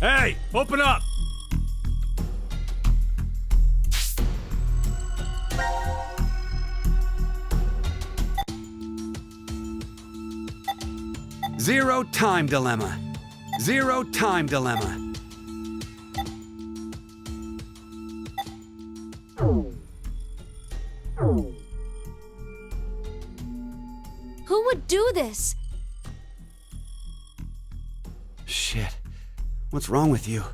Hey, open up! Zero time dilemma. Zero time dilemma. Who would do this? Shit. What's wrong with you?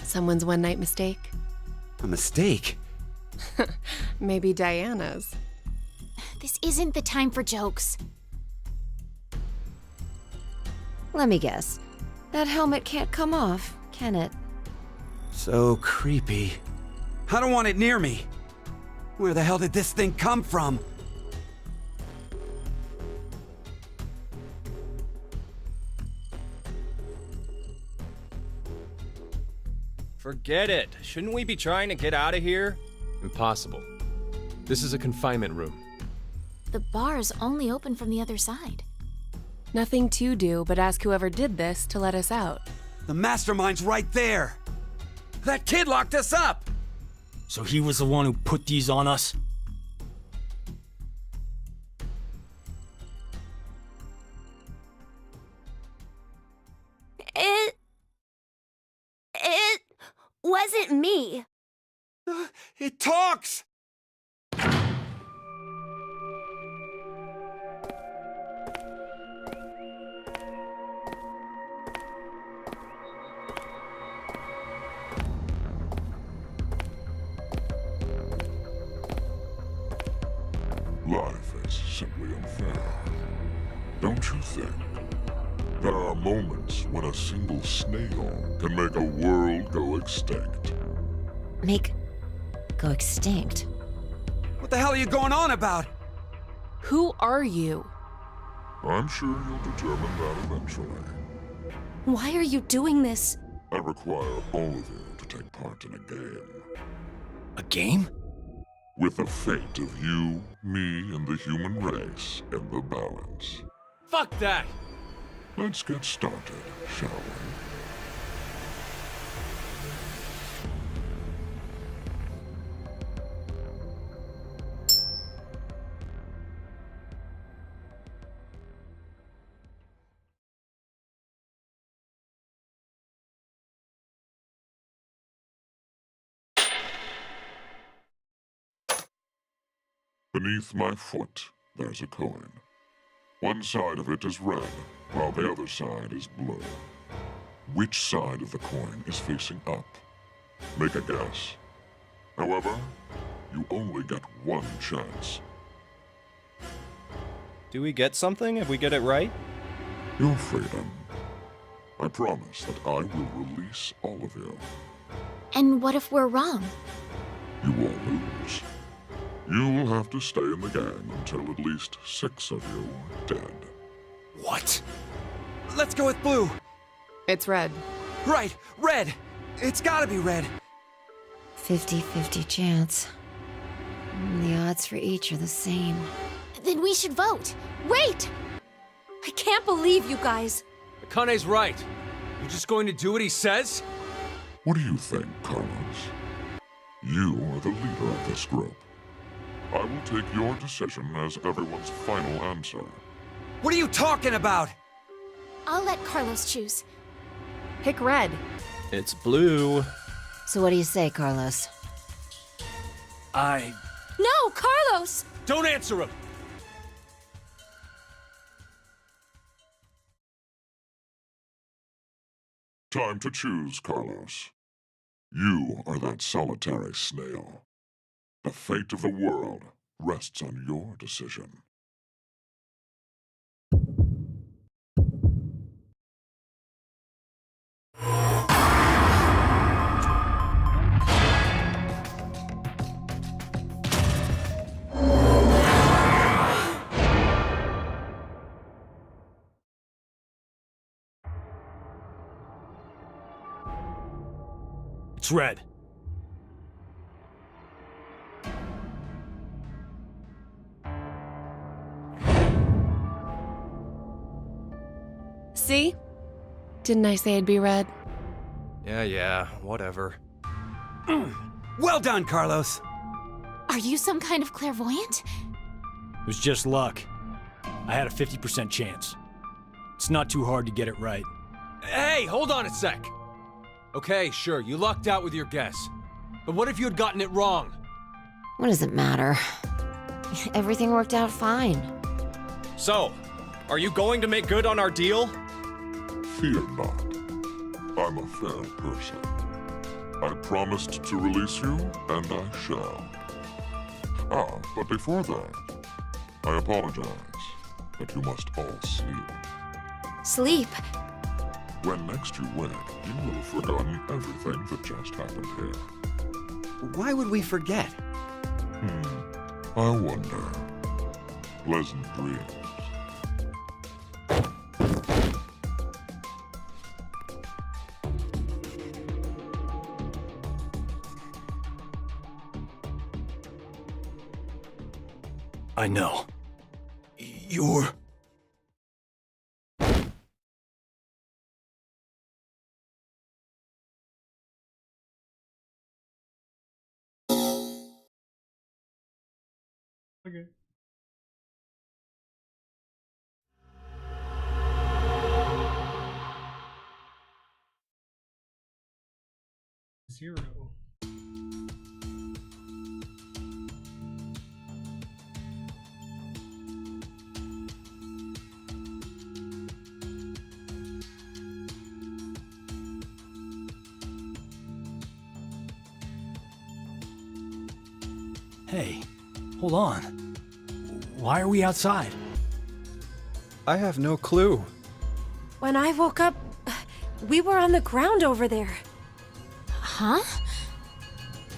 Someone's one-night mistake? A mistake? Maybe Diana's. This isn't the time for jokes. Let me guess. That helmet can't come off, can it? So creepy. I don't want it near me. Where the hell did this thing come from? Forget it. Shouldn't we be trying to get out of here? Impossible. This is a confinement room. The bar is only open from the other side. Nothing to do but ask whoever did this to let us out. The mastermind's right there. That kid locked us up. So he was the one who put these on us? It wasn't me. It talks! Life is simply unfair. Don't you think? There are moments when a single snail can make a world go extinct. Go extinct. What the hell are you going on about? Who are you? I'm sure you'll determine that eventually. Why are you doing this? I require all of you to take part in a game. A game? With the fate of you, me, and the human race in the balance. Fuck that! Let's get started, shall we? Beneath my foot, there's a coin. One side of it is red, while the other side is blue. Which side of the coin is facing up? Make a guess. However, you only get one chance. Do we get something if we get it right? Your freedom. I promise that I will release all of you. And what if we're wrong? You will lose. You'll have to stay in the gang until at least 6 of you are dead. What? Let's go with blue. It's red. Right, red. It's gotta be red. 50-50 chance. The odds for each are the same. Then we should vote. Wait! I can't believe you guys. Akane's right. You're just going to do what he says? What do you think, Carlos? You are the leader of this group. I will take your decision as everyone's final answer. What are you talking about? I'll let Carlos choose. Pick red. It's blue. So what do you say, Carlos? No, Carlos! Don't answer him! Time to choose, Carlos. You are that solitary snail. The fate of the world rests on your decision. It's red. See? Didn't I say it'd be red? Yeah, whatever. Well done, Carlos. Are you some kind of clairvoyant? It was just luck. I had a 50% chance. It's not too hard to get it right. Hey, hold on a sec! Okay, sure, you lucked out with your guess. But what if you had gotten it wrong? What does it matter? Everything worked out fine. So, are you going to make good on our deal? Fear not. I'm a fair person. I promised to release you, and I shall. Ah, but before that, I apologize that you must all sleep. Sleep. When next you wake, you will have forgotten everything that just happened here. Why would we forget? I wonder. Pleasant dreams. I know. You're... Okay. Zero. Hey, hold on. Why are we outside? I have no clue. When I woke up, we were on the ground over there. Huh?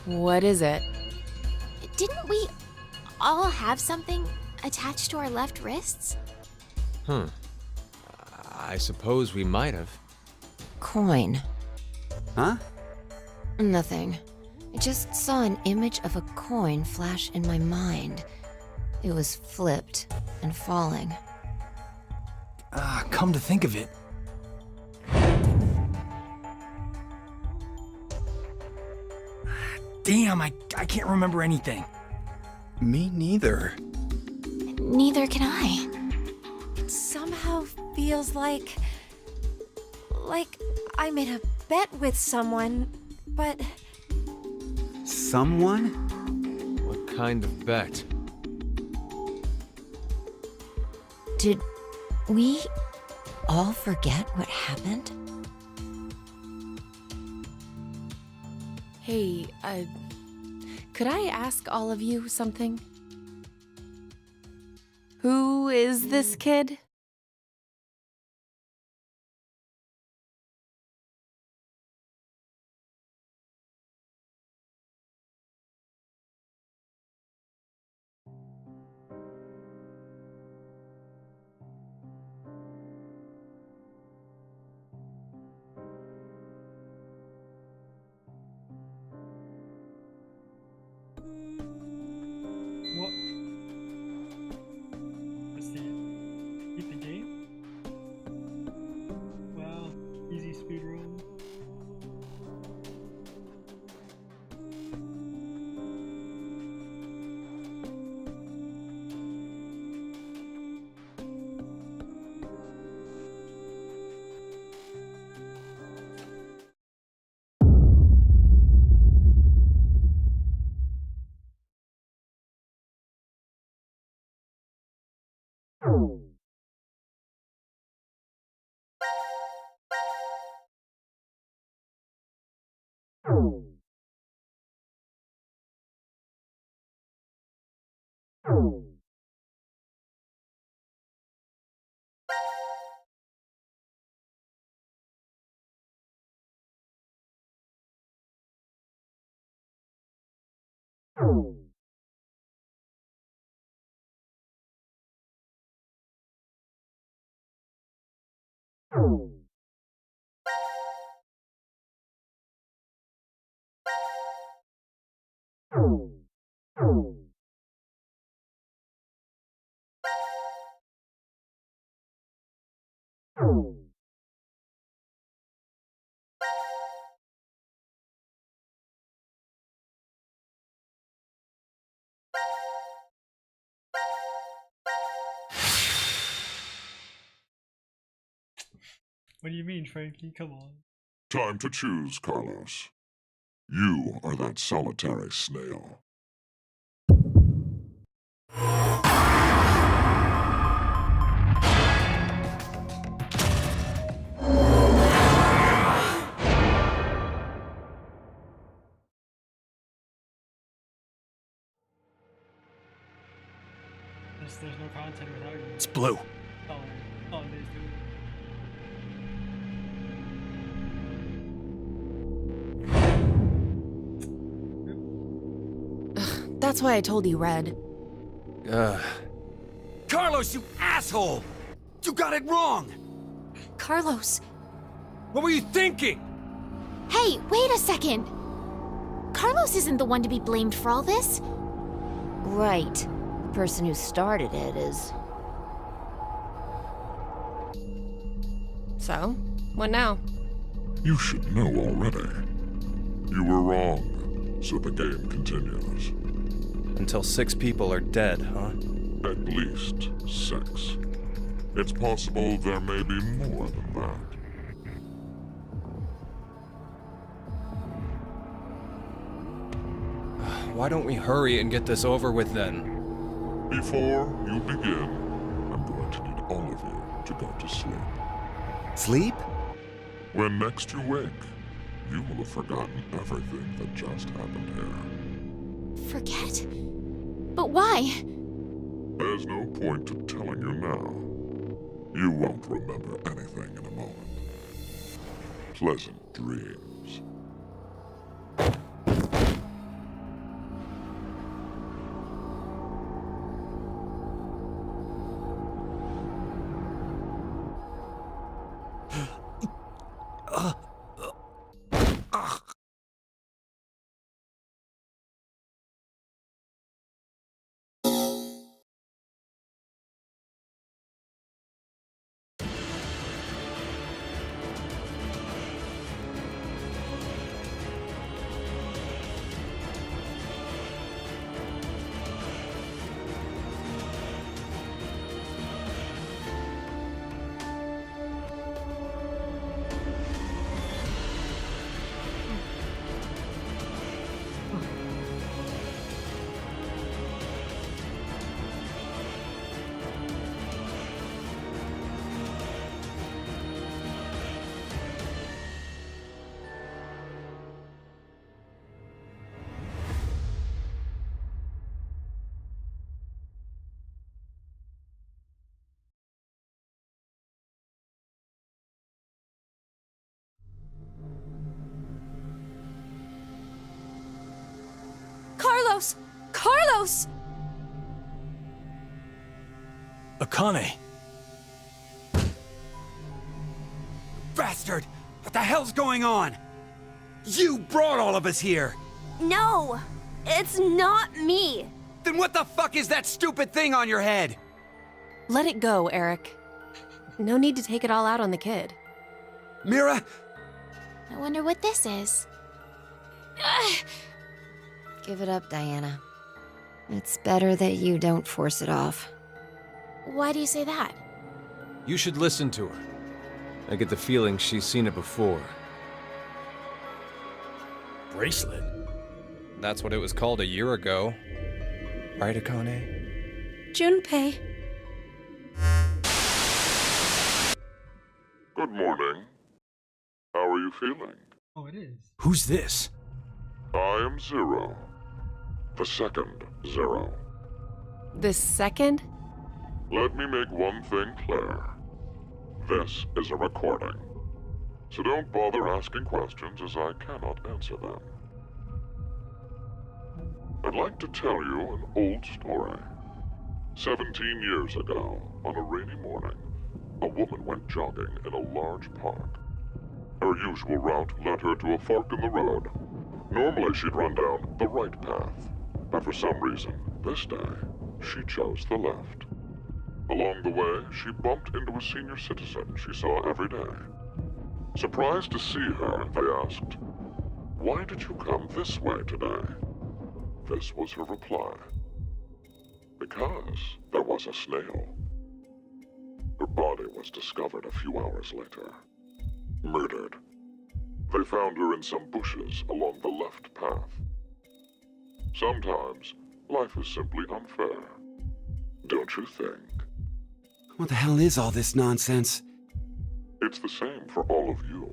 What is it? Didn't we all have something attached to our left wrists? I suppose we might have. Coin. Huh? Nothing. I just saw an image of a coin flash in my mind. It was flipped and falling. Come to think of it. Damn, I can't remember anything. Me neither. Neither can I. It somehow feels like I made a bet with someone, but Someone? What kind of bet? Did we all forget what happened? Hey, could I ask all of you something? Who is this kid? What? Let's see. Beat the game? Wow, easy speed run. What do you mean, Frankie? Come on. Time to choose, Carlos. You are that solitary snail. There's no content without you. It's blue. Oh, it is, dude. That's why I told you red. Carlos, you asshole! You got it wrong! Carlos, What were you thinking? Hey, wait a second! Carlos isn't the one to be blamed for all this. Right. The person who started it is. So, what now? You should know already. You were wrong, so the game continues. Until 6 people are dead, huh? At least 6. It's possible there may be more than that. Why don't we hurry and get this over with then? Before you begin, I'm going to need all of you to go to sleep. Sleep? When next you wake, you will have forgotten everything that just happened here. Forget? But why? There's no point to telling you now. You won't remember anything in a moment. Pleasant dreams. Carlos! Carlos! Akane. Bastard! What the hell's going on? You brought all of us here! No! It's not me! Then what the fuck is that stupid thing on your head? Let it go, Eric. No need to take it all out on the kid. Mira? I wonder what this is. Give it up, Diana. It's better that you don't force it off. Why do you say that? You should listen to her. I get the feeling she's seen it before. Bracelet? That's what it was called a year ago. Right, Akane? Junpei. Good morning. How are you feeling? Oh, it is. Who's this? I am Zero. The second Zero. This second? Let me make one thing clear. This is a recording. So don't bother asking questions as I cannot answer them. I'd like to tell you an old story. 17 years ago, on a rainy morning, a woman went jogging in a large park. Her usual route led her to a fork in the road. Normally she'd run down the right path, but for some reason, this day, she chose the left. Along the way, she bumped into a senior citizen she saw every day. Surprised to see her, they asked, "Why did you come this way today?" This was her reply. Because there was a snail. Her body was discovered a few hours later. murdered. They found her in some bushes along the left path. Sometimes, life is simply unfair. Don't you think? What the hell is all this nonsense? It's the same for all of you.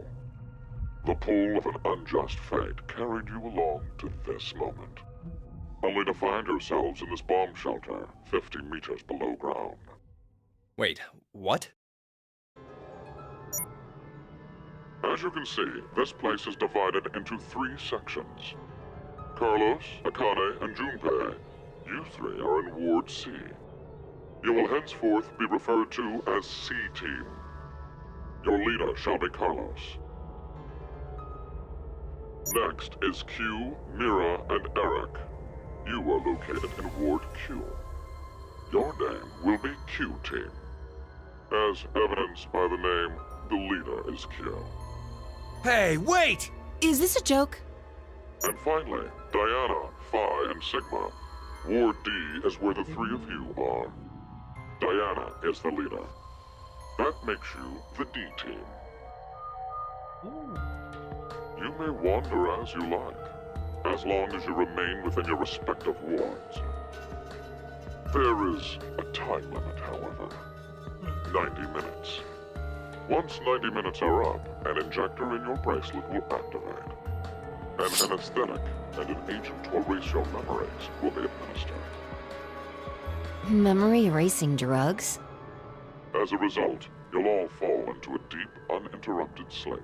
The pull of an unjust fate carried you along to this moment, only to find yourselves in this bomb shelter 50 meters below ground. Wait, what? As you can see, this place is divided into 3 sections. Carlos, Akane, and Junpei, you 3 are in Ward C. You will henceforth be referred to as C-Team. Your leader shall be Carlos. Next is Q, Mira, and Eric. You are located in Ward Q. Your name will be Q-Team. As evidenced by the name, the leader is Q. Hey, wait! Is this a joke? And finally, Diana, Phi, and Sigma. Ward D is where the 3 of you are. Diana is the leader. That makes you the D-Team. You may wander as you like, as long as you remain within your respective wards. There is a time limit, however. 90 minutes. Once 90 minutes are up, an injector in your bracelet will activate. And an anesthetic and an agent to erase your memories will be administered. Memory erasing drugs? As a result, you'll all fall into a deep, uninterrupted sleep.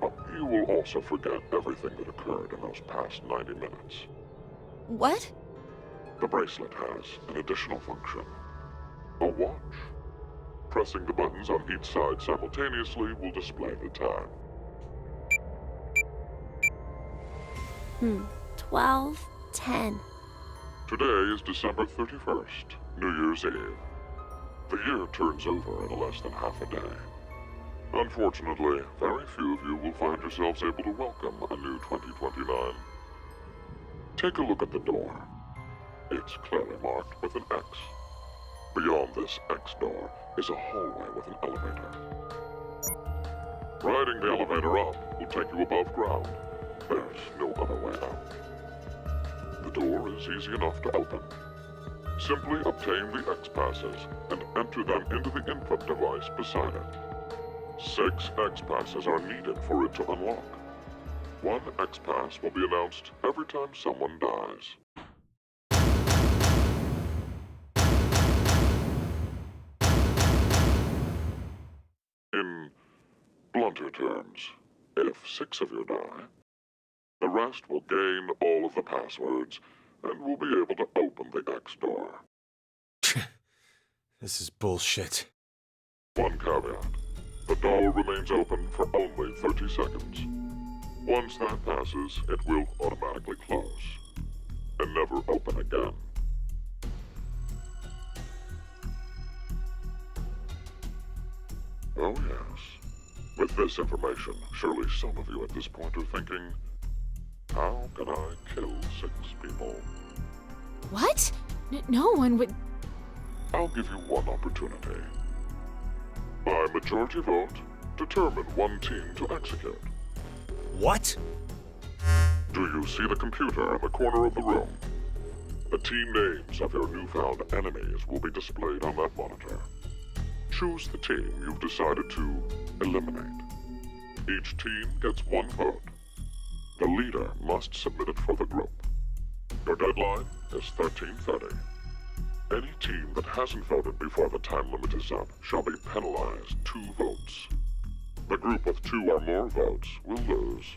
But you will also forget everything that occurred in those past 90 minutes. What? The bracelet has an additional function. A watch. Pressing the buttons on each side simultaneously will display the time. 12:10. Today is December 31st, New Year's Eve. The year turns over in less than half a day. Unfortunately, very few of you will find yourselves able to welcome a new 2029. Take a look at the door. It's clearly marked with an X. Beyond this X door is a hallway with an elevator. Riding the elevator up will take you above ground. There's no other way out. The door is easy enough to open. Simply obtain the X passes and enter them into the input device beside it. 6 X passes are needed for it to unlock. 1 X pass will be announced every time someone dies. In blunter terms, if 6 of you die, the rest will gain all of the passwords and will be able to open the X door. This is bullshit. One caveat. The door remains open for only 30 seconds. Once that passes, it will automatically close and never open again. Oh yes. With this information, surely some of you at this point are thinking, how can I kill 6 people? What? No one would. I'll give you one opportunity. By majority vote, determine one team to execute. What? Do you see the computer in the corner of the room? The team names of your newfound enemies will be displayed on that monitor. Choose the team you've decided to eliminate. Each team gets 1 vote. The leader must submit it for the group. Your deadline is 13:30. Any team that hasn't voted before the time limit is up shall be penalized 2 votes. The group with 2 or more votes will lose.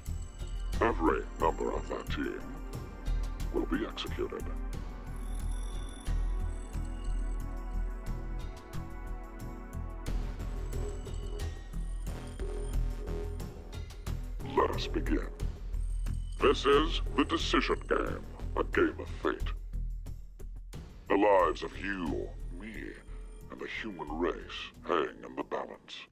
Every member of that team will be executed. Let us begin. This is the Decision Game, a game of fate. The lives of you, me, and the human race hang in the balance.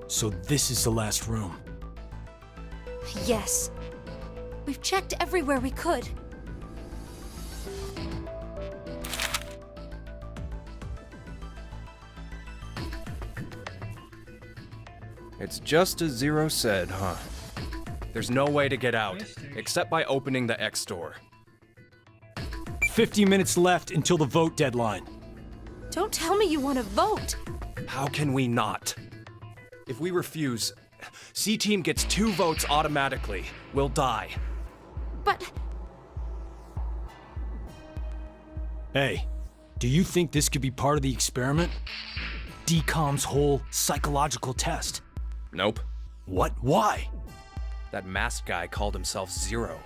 So this is the last room. Yes. We've checked everywhere we could. It's just as Zero said, huh? There's no way to get out, except by opening the X door. 50 minutes left until the vote deadline. Don't tell me you want to vote. How can we not? If we refuse, C-Team gets 2 votes automatically. We'll die. But Hey, do you think this could be part of the experiment? DCOM's whole psychological test. Nope. What? Why? That masked guy called himself Zero.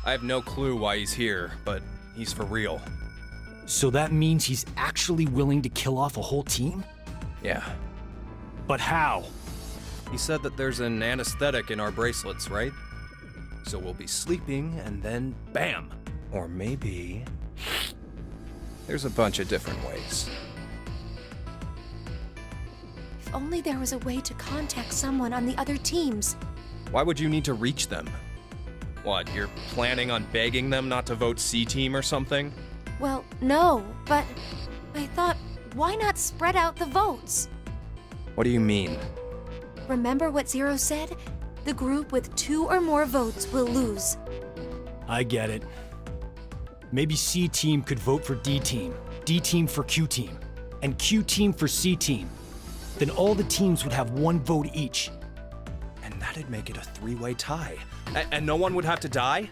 I have no clue why he's here, but he's for real. So that means he's actually willing to kill off a whole team? Yeah. But how? He said that there's an anesthetic in our bracelets, right? So we'll be sleeping and then bam! Or maybe... There's a bunch of different ways. if only there was a way to contact someone on the other teams. Why would you need to reach them? What, you're planning on begging them not to vote C-Team or something? Well, no, but I thought, why not spread out the votes? What do you mean? Remember what Zero said? The group with 2 or more votes will lose. I get it. Maybe C-Team could vote for D-Team, D-Team for Q-Team, and Q-Team for C-Team. Then all the teams would have 1 vote each. And that'd make it a 3-way tie. And no one would have to die?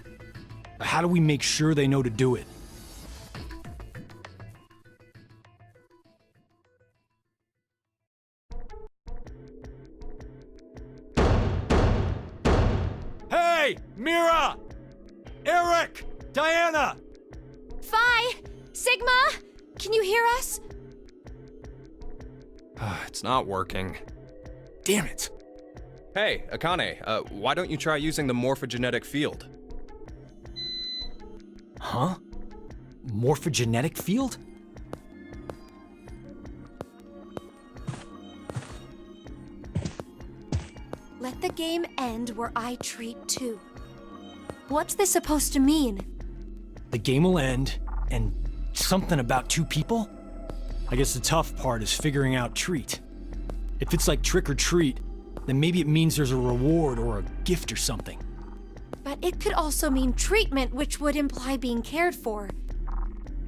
How do we make sure they know to do it? Hey! Mira! Eric! Diana! Phi! Sigma! Can you hear us? It's not working. Damn it! Hey, Akane, why don't you try using the morphogenetic field? Huh? Morphogenetic field? Let the game end where I treat 2. What's this supposed to mean? The game will end, and something about 2 people? I guess the tough part is figuring out treat. If it's like trick or treat, then maybe it means there's a reward or a gift or something. But it could also mean treatment, which would imply being cared for.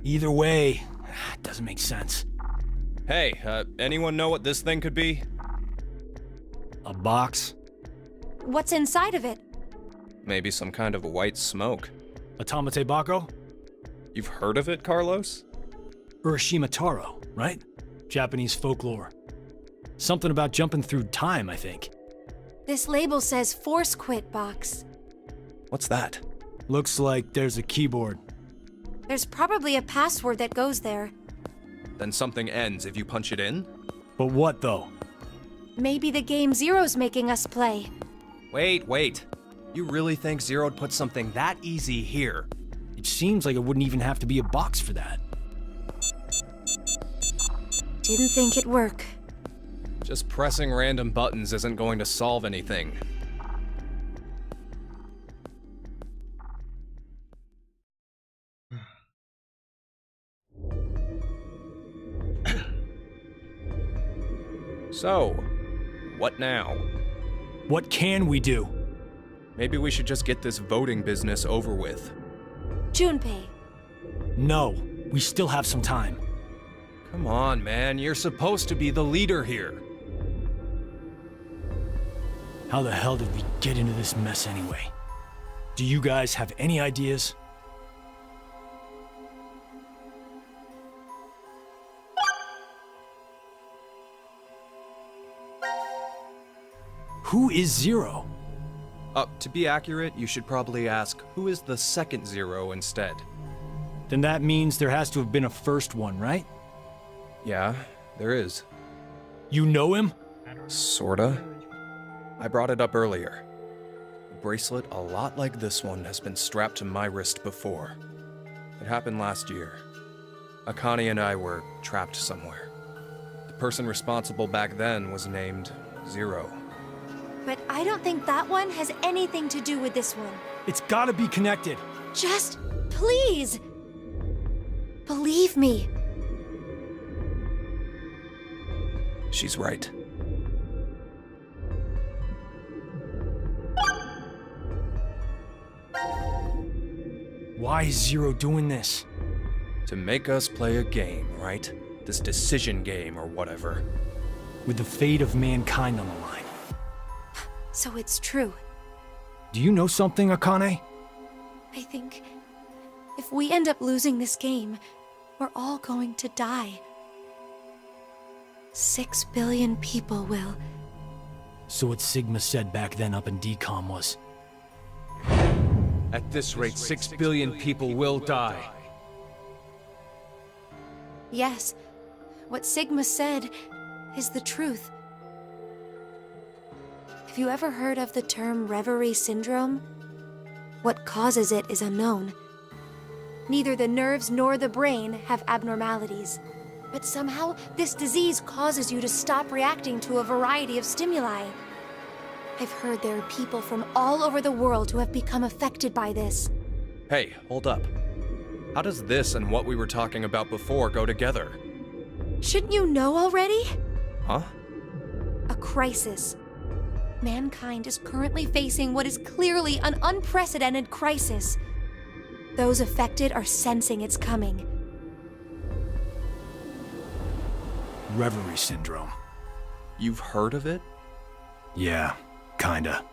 Either way, it doesn't make sense. Hey, anyone know what this thing could be? A box? What's inside of it? Maybe some kind of white smoke. Automate Bako? You've heard of it, Carlos? Urashima Taro, right? Japanese folklore. Something about jumping through time, I think. This label says Force Quit box. What's that? Looks like there's a keyboard. There's probably a password that goes there. Then something ends if you punch it in? But what, though? Maybe the game Zero's making us play. Wait. You really think Zero'd put something that easy here? It seems like it wouldn't even have to be a box for that. Didn't think it'd work. Just pressing random buttons isn't going to solve anything. So, what now? What can we do? Maybe we should just get this voting business over with. Junpei, No. We still have some time. Come on, man. You're supposed to be the leader here. How the hell did we get into this mess anyway? Do you guys have any ideas? Who is Zero? To be accurate, you should probably ask, who is the second Zero instead? Then that means there has to have been a first one, right? Yeah, there is. You know him? Sorta. I brought it up earlier. A bracelet a lot like this one has been strapped to my wrist before. It happened last year. Akane and I were trapped somewhere. The person responsible back then was named Zero. But I don't think that one has anything to do with this one. It's gotta be connected. Just, please, believe me. She's right. Why is Zero doing this? To make us play a game, right? This decision game or whatever. With the fate of mankind on the line. So it's true. Do you know something, Akane? I think if we end up losing this game, we're all going to die. 6 billion people will. So what Sigma said back then up in DCOM was, At this rate, 6 billion people will die. Yes, what Sigma said is the truth. Have you ever heard of the term reverie syndrome? What causes it is unknown. Neither the nerves nor the brain have abnormalities. But somehow, this disease causes you to stop reacting to a variety of stimuli. I've heard there are people from all over the world who have become affected by this. Hey, hold up. How does this and what we were talking about before go together? Shouldn't you know already? Huh? A crisis. Mankind is currently facing what is clearly an unprecedented crisis. Those affected are sensing it's coming. reverie syndrome. You've heard of it? Yeah, kinda.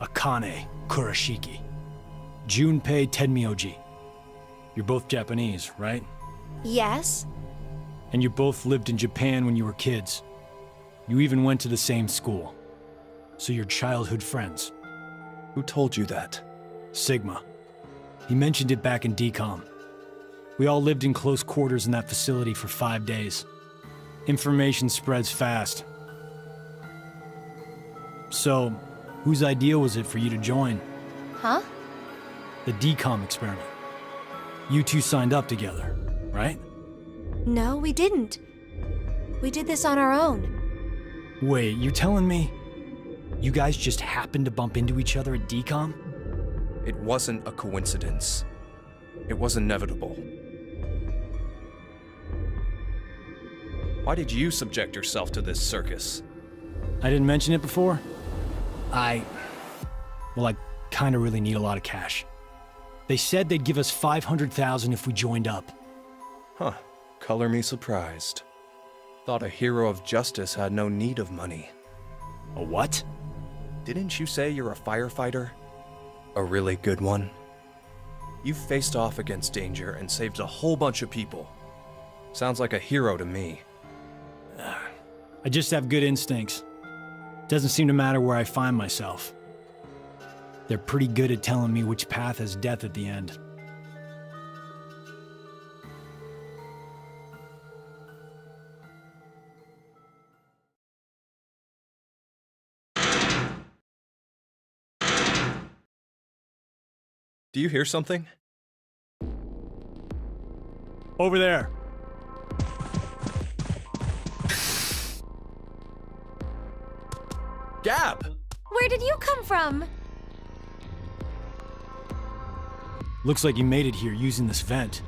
Akane Kurashiki. Junpei Tenmyoji. You're both Japanese, right? Yes? And you both lived in Japan when you were kids. You even went to the same school. So you're childhood friends. Who told you that? Sigma. He mentioned it back in DCOM. We all lived in close quarters in that facility for 5 days. Information spreads fast. So, whose idea was it for you to join? Huh? The DCOM experiment. You two signed up together, right? No, we didn't. We did this on our own. Wait, you're telling me you guys just happened to bump into each other at DCOM? It wasn't a coincidence. It was inevitable. Why did you subject yourself to this circus? I didn't mention it before? I kinda really need a lot of cash. They said they'd give us $500,000 if we joined up. Huh. Color me surprised. Thought a hero of justice had no need of money. A what? Didn't you say you're a firefighter? A really good one? You faced off against danger and saved a whole bunch of people. Sounds like a hero to me. I just have good instincts. Doesn't seem to matter where I find myself. They're pretty good at telling me which path has death at the end. Do you hear something? Over there. Gab! Where did you come from? Looks like you made it here using this vent.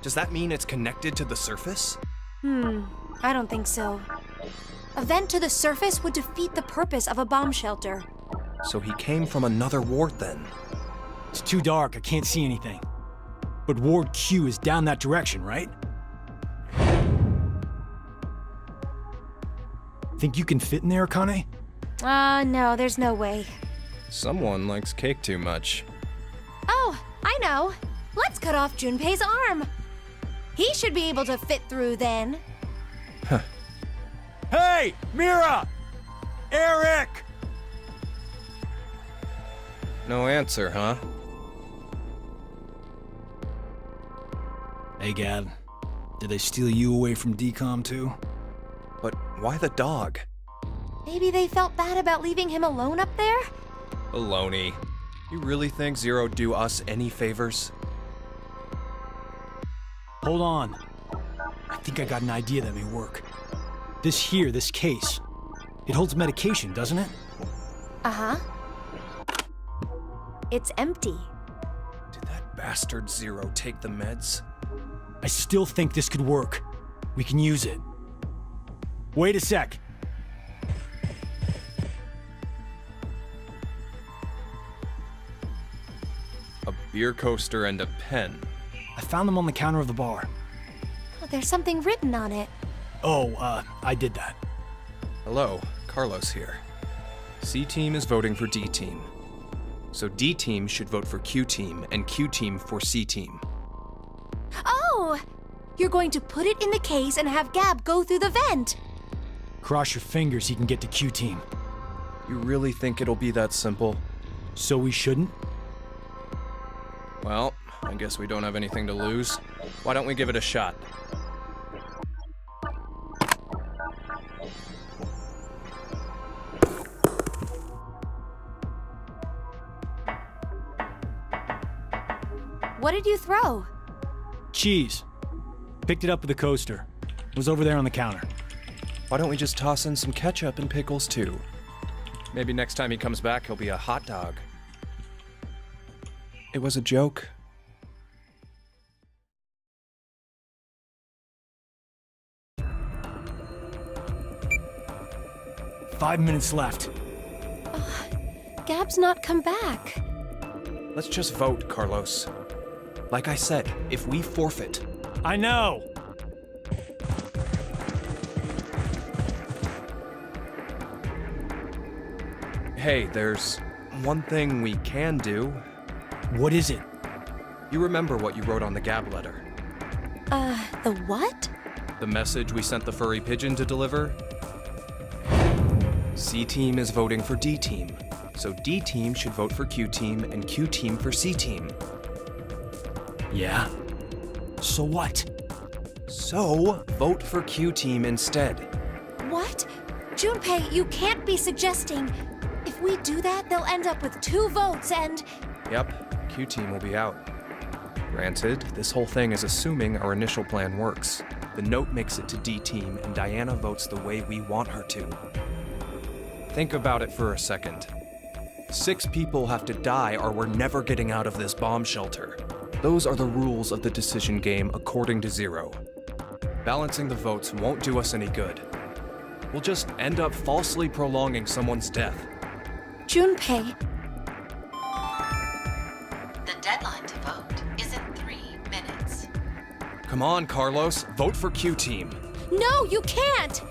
Does that mean it's connected to the surface? I don't think so. A vent to the surface would defeat the purpose of a bomb shelter. So he came from another ward then. It's too dark, I can't see anything. But Ward Q is down that direction, right? Think you can fit in there, Akane? No, there's no way. Someone likes cake too much. Oh, I know. Let's cut off Junpei's arm. He should be able to fit through then. Hey, Mira! Eric! No answer, huh? Hey, Gab. Did they steal you away from DCOM too? But why the dog? Maybe they felt bad about leaving him alone up there? Baloney. You really think Zero'd do us any favors? Hold on. I think I got an idea that may work. This case. It holds medication, doesn't it? Uh-huh. It's empty. Did that bastard Zero take the meds? I still think this could work. We can use it. Wait a sec. A beer coaster and a pen. I found them on the counter of the bar. Oh, there's something written on it. Oh, I did that. Hello, Carlos here. C-Team is voting for D-Team. So D-Team should vote for Q-Team, and Q-Team for C-Team. Oh! You're going to put it in the case and have Gab go through the vent. Cross your fingers he can get to Q-Team. You really think it'll be that simple? So we shouldn't? Well, I guess we don't have anything to lose. Why don't we give it a shot? What did you throw? Cheese. Picked it up with the coaster. It was over there on the counter. Why don't we just toss in some ketchup and pickles too? Maybe next time he comes back, he'll be a hot dog. It was a joke. Five minutes left. Gab's not come back. Let's just vote, Carlos. Like I said, if we forfeit... I know! Hey, there's one thing we can do. What is it? You remember what you wrote on the Gab letter? The what? The message we sent the furry pigeon to deliver? C-Team is voting for D-Team, so D-Team should vote for Q-Team and Q-Team for C-Team. Yeah? So what? So, vote for Q-Team instead. What? Junpei, you can't be suggesting... If we do that, they'll end up with 2 votes and... Yep, Q-Team will be out. Granted, this whole thing is assuming our initial plan works. The note makes it to D-Team, and Diana votes the way we want her to. Think about it for a second. 6 people have to die or we're never getting out of this bomb shelter. Those are the rules of the decision game according to Zero. Balancing the votes won't do us any good. We'll just end up falsely prolonging someone's death. Junpei... The deadline to vote is in 3 minutes. Come on, Carlos, vote for Q-Team. No, you can't!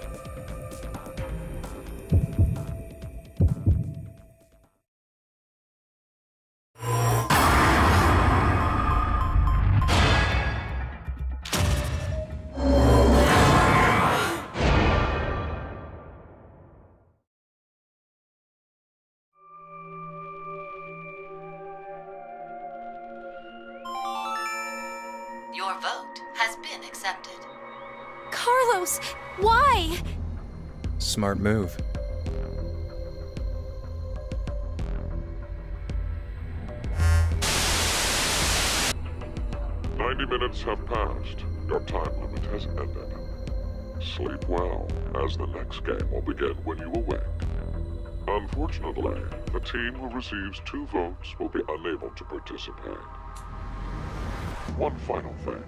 Your vote has been accepted. Carlos, why? Smart move. Minutes have passed. Your time limit has ended. Sleep well, as the next game will begin when you awake. Unfortunately, the team who receives 2 votes will be unable to participate. One final thing.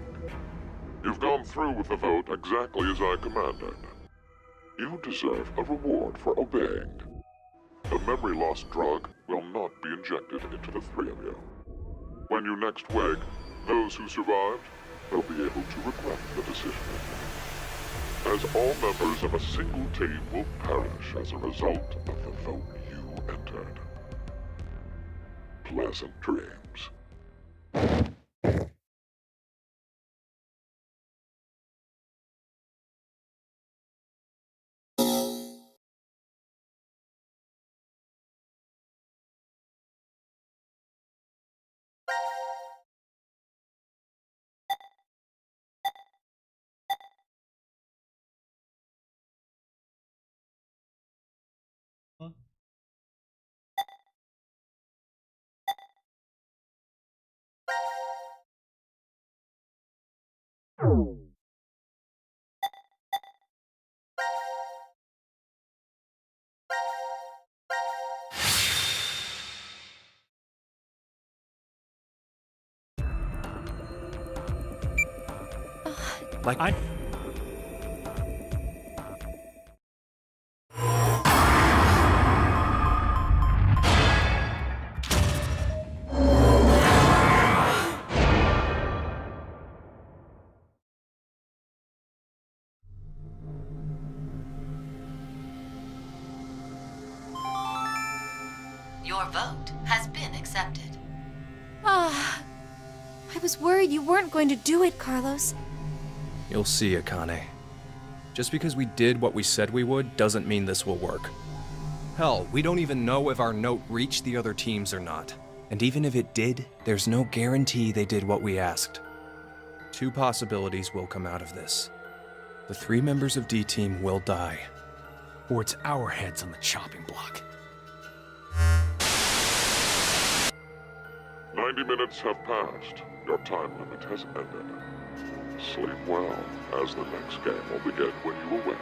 You've gone through with the vote exactly as I commanded. You deserve a reward for obeying. The memory loss drug will not be injected into the three of you. When you next wake, those who survived will be able to regret the decision. As all members of a single team will perish as a result of the vote you entered. Pleasant dreams. Huh? Like I. Your vote has been accepted. Ah, I was worried you weren't going to do it, Carlos. You'll see, Akane. Just because we did what we said we would doesn't mean this will work. Hell, we don't even know if our note reached the other teams or not. And even if it did, there's no guarantee they did what we asked. Two possibilities will come out of this. The 3 members of D-Team will die. Or it's our heads on the chopping block. 90 minutes have passed. Your time limit has ended. Sleep well, as the next game will begin when you awake.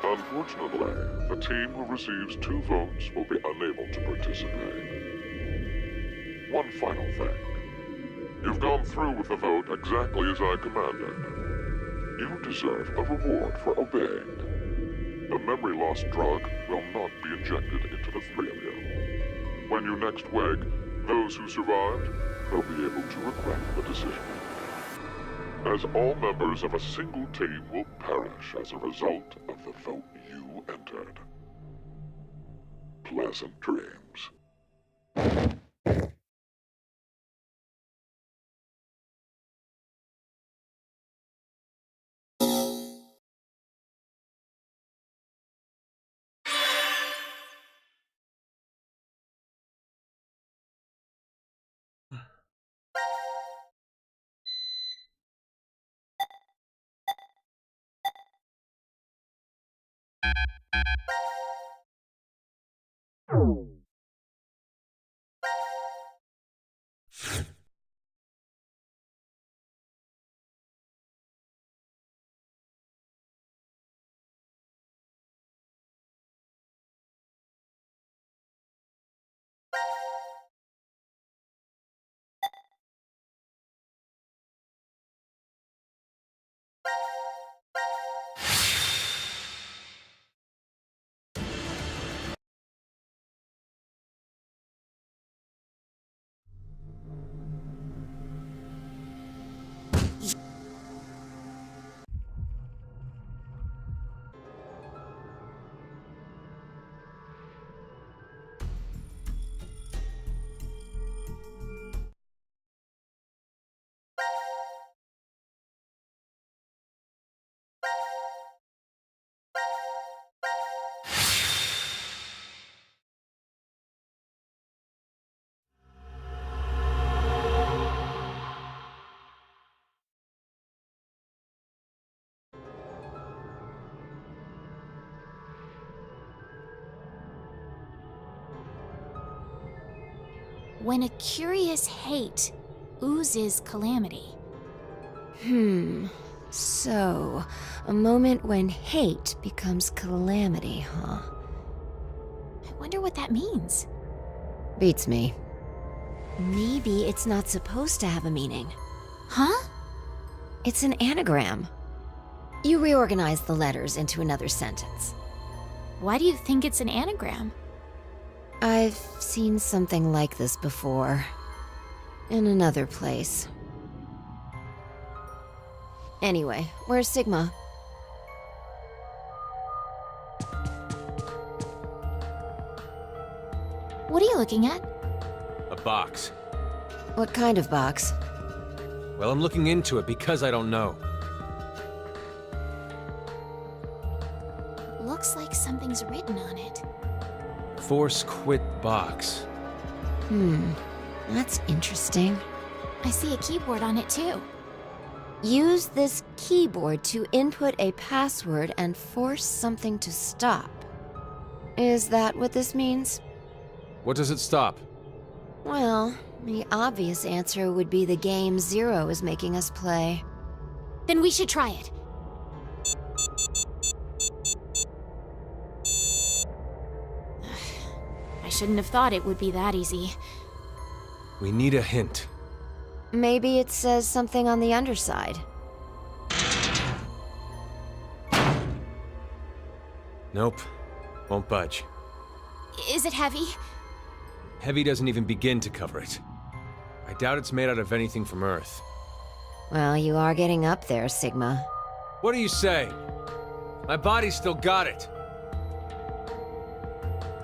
Unfortunately, the team who receives 2 votes will be unable to participate. One final thing. You've gone through with the vote exactly as I commanded. You deserve a reward for obeying. The memory loss drug will not be injected into the 3 of you. When you next wake, those who survived will be able to regret the decision. As all members of a single team will perish as a result of the vote you entered. Pleasant dreams. When a curious hate oozes calamity. So, a moment when hate becomes calamity, huh? I wonder what that means. Beats me. Maybe it's not supposed to have a meaning. Huh? It's an anagram. You reorganize the letters into another sentence. Why do you think it's an anagram? I've seen something like this before. In another place. Anyway, where's Sigma? What are you looking at? A box. What kind of box? Well, I'm looking into it because I don't know. Looks like something's written on it. Force quit box. That's interesting. I see a keyboard on it too. Use this keyboard to input a password and force something to stop. Is that what this means? What does it stop? Well, the obvious answer would be the game Zero is making us play. Then we should try it. I shouldn't have thought it would be that easy. We need a hint. Maybe it says something on the underside. Nope. Won't budge. Is it heavy? Heavy doesn't even begin to cover it. I doubt it's made out of anything from Earth. Well, you are getting up there, Sigma. What do you say? My body's still got it.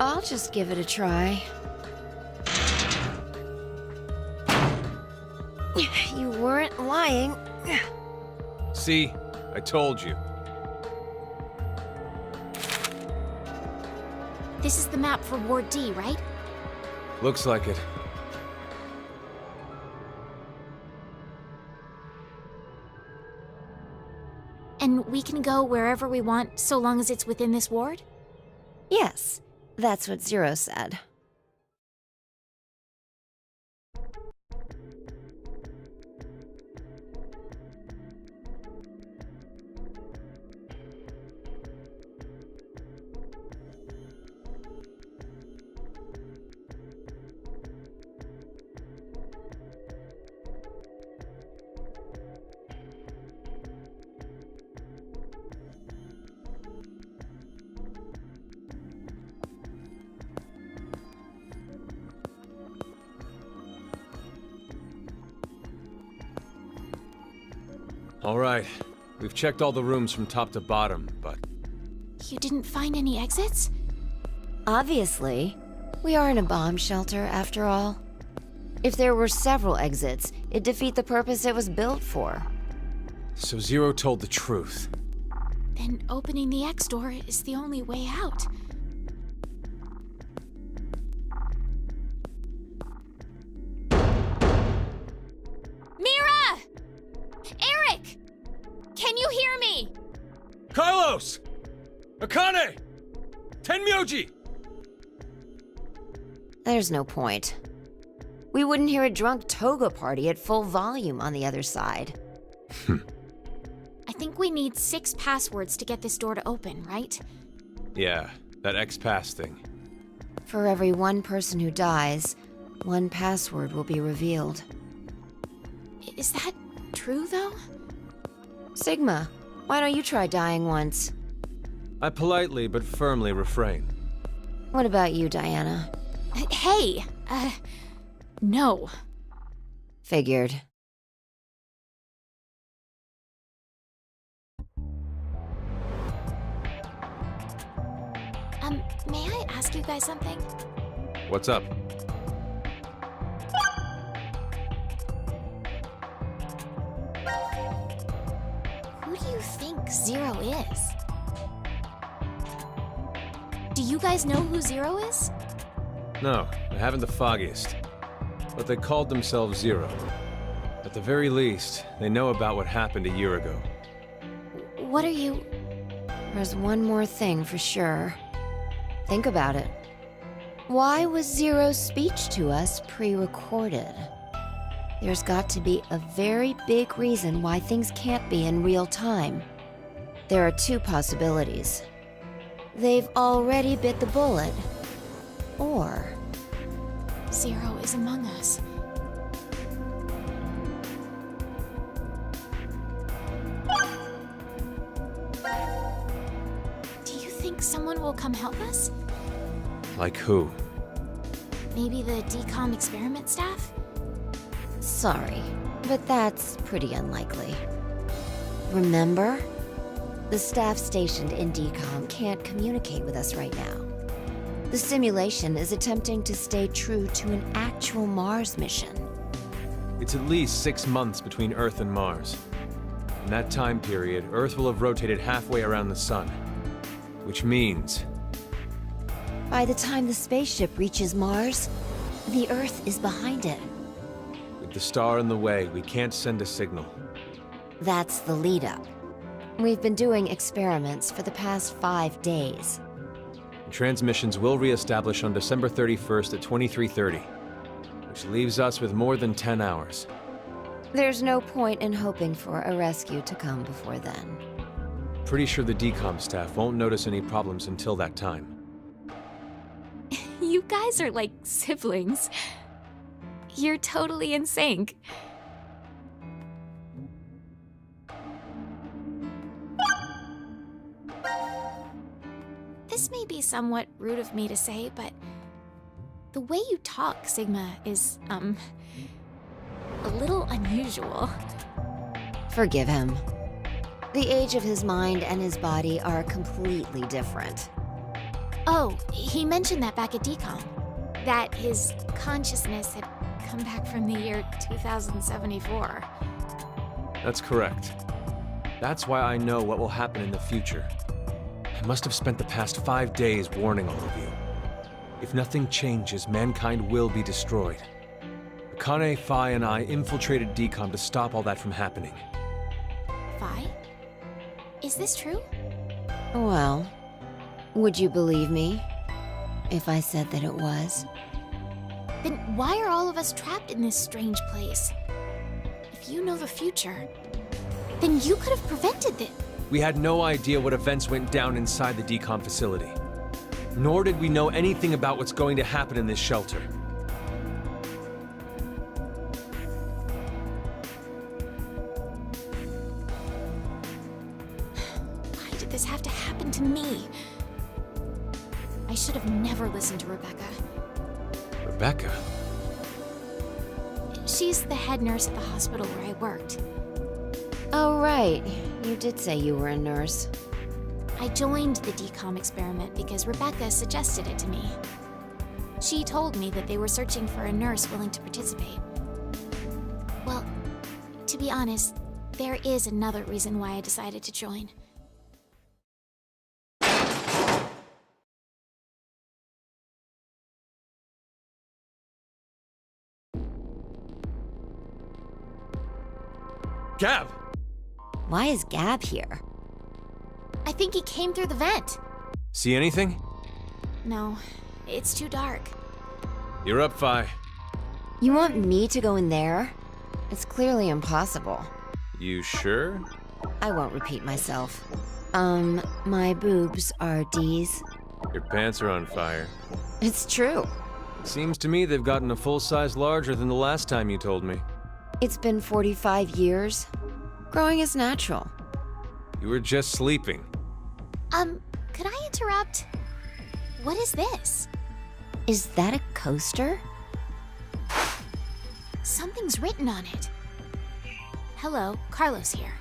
I'll just give it a try. You weren't lying. See? I told you. This is the map for Ward D, right? Looks like it. And we can go wherever we want so long as it's within this ward? Yes, that's what Zero said. All right. We've checked all the rooms from top to bottom, but... You didn't find any exits? Obviously. We are in a bomb shelter, after all. If there were several exits, it'd defeat the purpose it was built for. So Zero told the truth. Then opening the X door is the only way out. Mira! Eric! Can you hear me? Carlos! Akane! Tenmyoji! There's no point. We wouldn't hear a drunk toga party at full volume on the other side. I think we need 6 passwords to get this door to open, right? Yeah, that X-Pass thing. For every one person who dies, one password will be revealed. Is that true, though? Sigma, why don't you try dying once? I politely but firmly refrain. What about you, Diana? Hey, no. Figured. May I ask you guys something? What's up? Who do you think Zero is? Do you guys know who Zero is? No, I haven't the foggiest. But they called themselves Zero. At the very least, they know about what happened a year ago. What are you... There's one more thing for sure. Think about it. Why was Zero's speech to us pre-recorded? There's got to be a very big reason why things can't be in real time. There are 2 possibilities. They've already bit the bullet. Or... Zero is among us. Do you think someone will come help us? Like who? Maybe the decom experiment staff? Sorry, but that's pretty unlikely. Remember? The staff stationed in DCOM can't communicate with us right now. The simulation is attempting to stay true to an actual Mars mission. It's at least 6 months between Earth and Mars. In that time period, Earth will have rotated halfway around the Sun. Which means... By the time the spaceship reaches Mars, the Earth is behind it. with the star in the way, we can't send a signal. That's the lead-up. We've been doing experiments for the past 5 days. Transmissions will re-establish on December 31st at 23:30, which leaves us with more than 10 hours. There's no point in hoping for a rescue to come before then. Pretty sure the DCOM staff won't notice any problems until that time. You guys are like siblings. You're totally in sync. This may be somewhat rude of me to say, but the way you talk, Sigma, is, a little unusual. Forgive him. The age of his mind and his body are completely different. Oh, he mentioned that back at DCOM. That his consciousness had come back from the year 2074. That's correct. That's why I know what will happen in the future. I must have spent the past 5 days warning all of you. If nothing changes, mankind will be destroyed. Akane, Phi, and I infiltrated DCOM to stop all that from happening. Phi? Is this true? Well, would you believe me if I said that it was? Then why are all of us trapped in this strange place? If you know the future, then you could have prevented this. We had no idea what events went down inside the DCOM facility. Nor did we know anything about what's going to happen in this shelter. Why did this have to happen to me? I should have never listened to Rebecca. Rebecca? She's the head nurse at the hospital where I worked. Oh, right. You did say you were a nurse. I joined the DCOM experiment because Rebecca suggested it to me. She told me that they were searching for a nurse willing to participate. Well, to be honest, there is another reason why I decided to join. Gab! Why is Gab here? I think he came through the vent. See anything? No, it's too dark. You're up, Phi. You want me to go in there? It's clearly impossible. You sure? I won't repeat myself. My boobs are D's. Your pants are on fire. It's true. Seems to me they've gotten a full size larger than the last time you told me. It's been 45 years. Growing is natural. You were just sleeping. Could I interrupt? What is this? Is that a coaster? Something's written on it. Hello, Carlos here.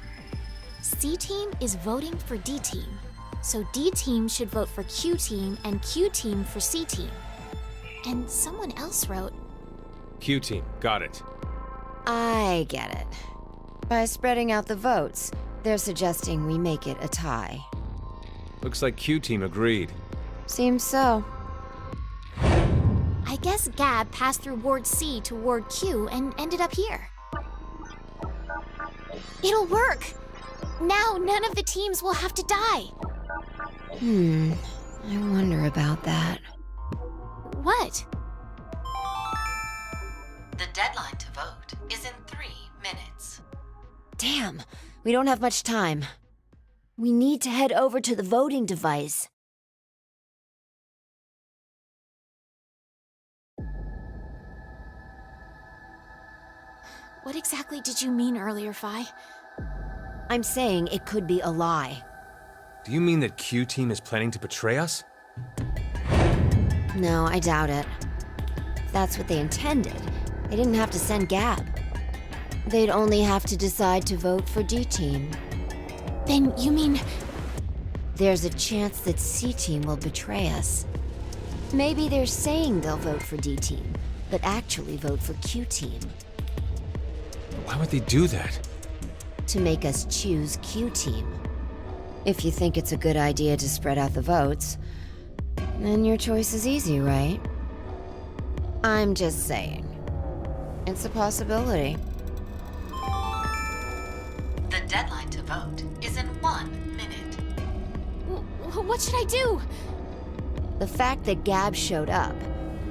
C-Team is voting for D-Team. So D-Team should vote for Q-Team and Q-Team for C-Team. And someone else wrote... Q-Team, got it. I get it. By spreading out the votes, they're suggesting we make it a tie. Looks like Q-Team agreed. Seems so. I guess Gab passed through Ward C to Ward Q and ended up here. It'll work! Now none of the teams will have to die! I wonder about that. What? The deadline to vote is in 3 minutes. Damn, we don't have much time. We need to head over to the voting device. What exactly did you mean earlier, Phi? I'm saying it could be a lie. Do you mean that Q-Team is planning to betray us? No, I doubt it. that's what they intended, they didn't have to send Gab. They'd only have to decide to vote for D-Team. Then you mean... There's a chance that C-Team will betray us. Maybe they're saying they'll vote for D-Team, but actually vote for Q-Team. Why would they do that? To make us choose Q-Team. If you think it's a good idea to spread out the votes, then your choice is easy, right? I'm just saying. It's a possibility. The deadline to vote is in 1 minute. What should I do? The fact that Gab showed up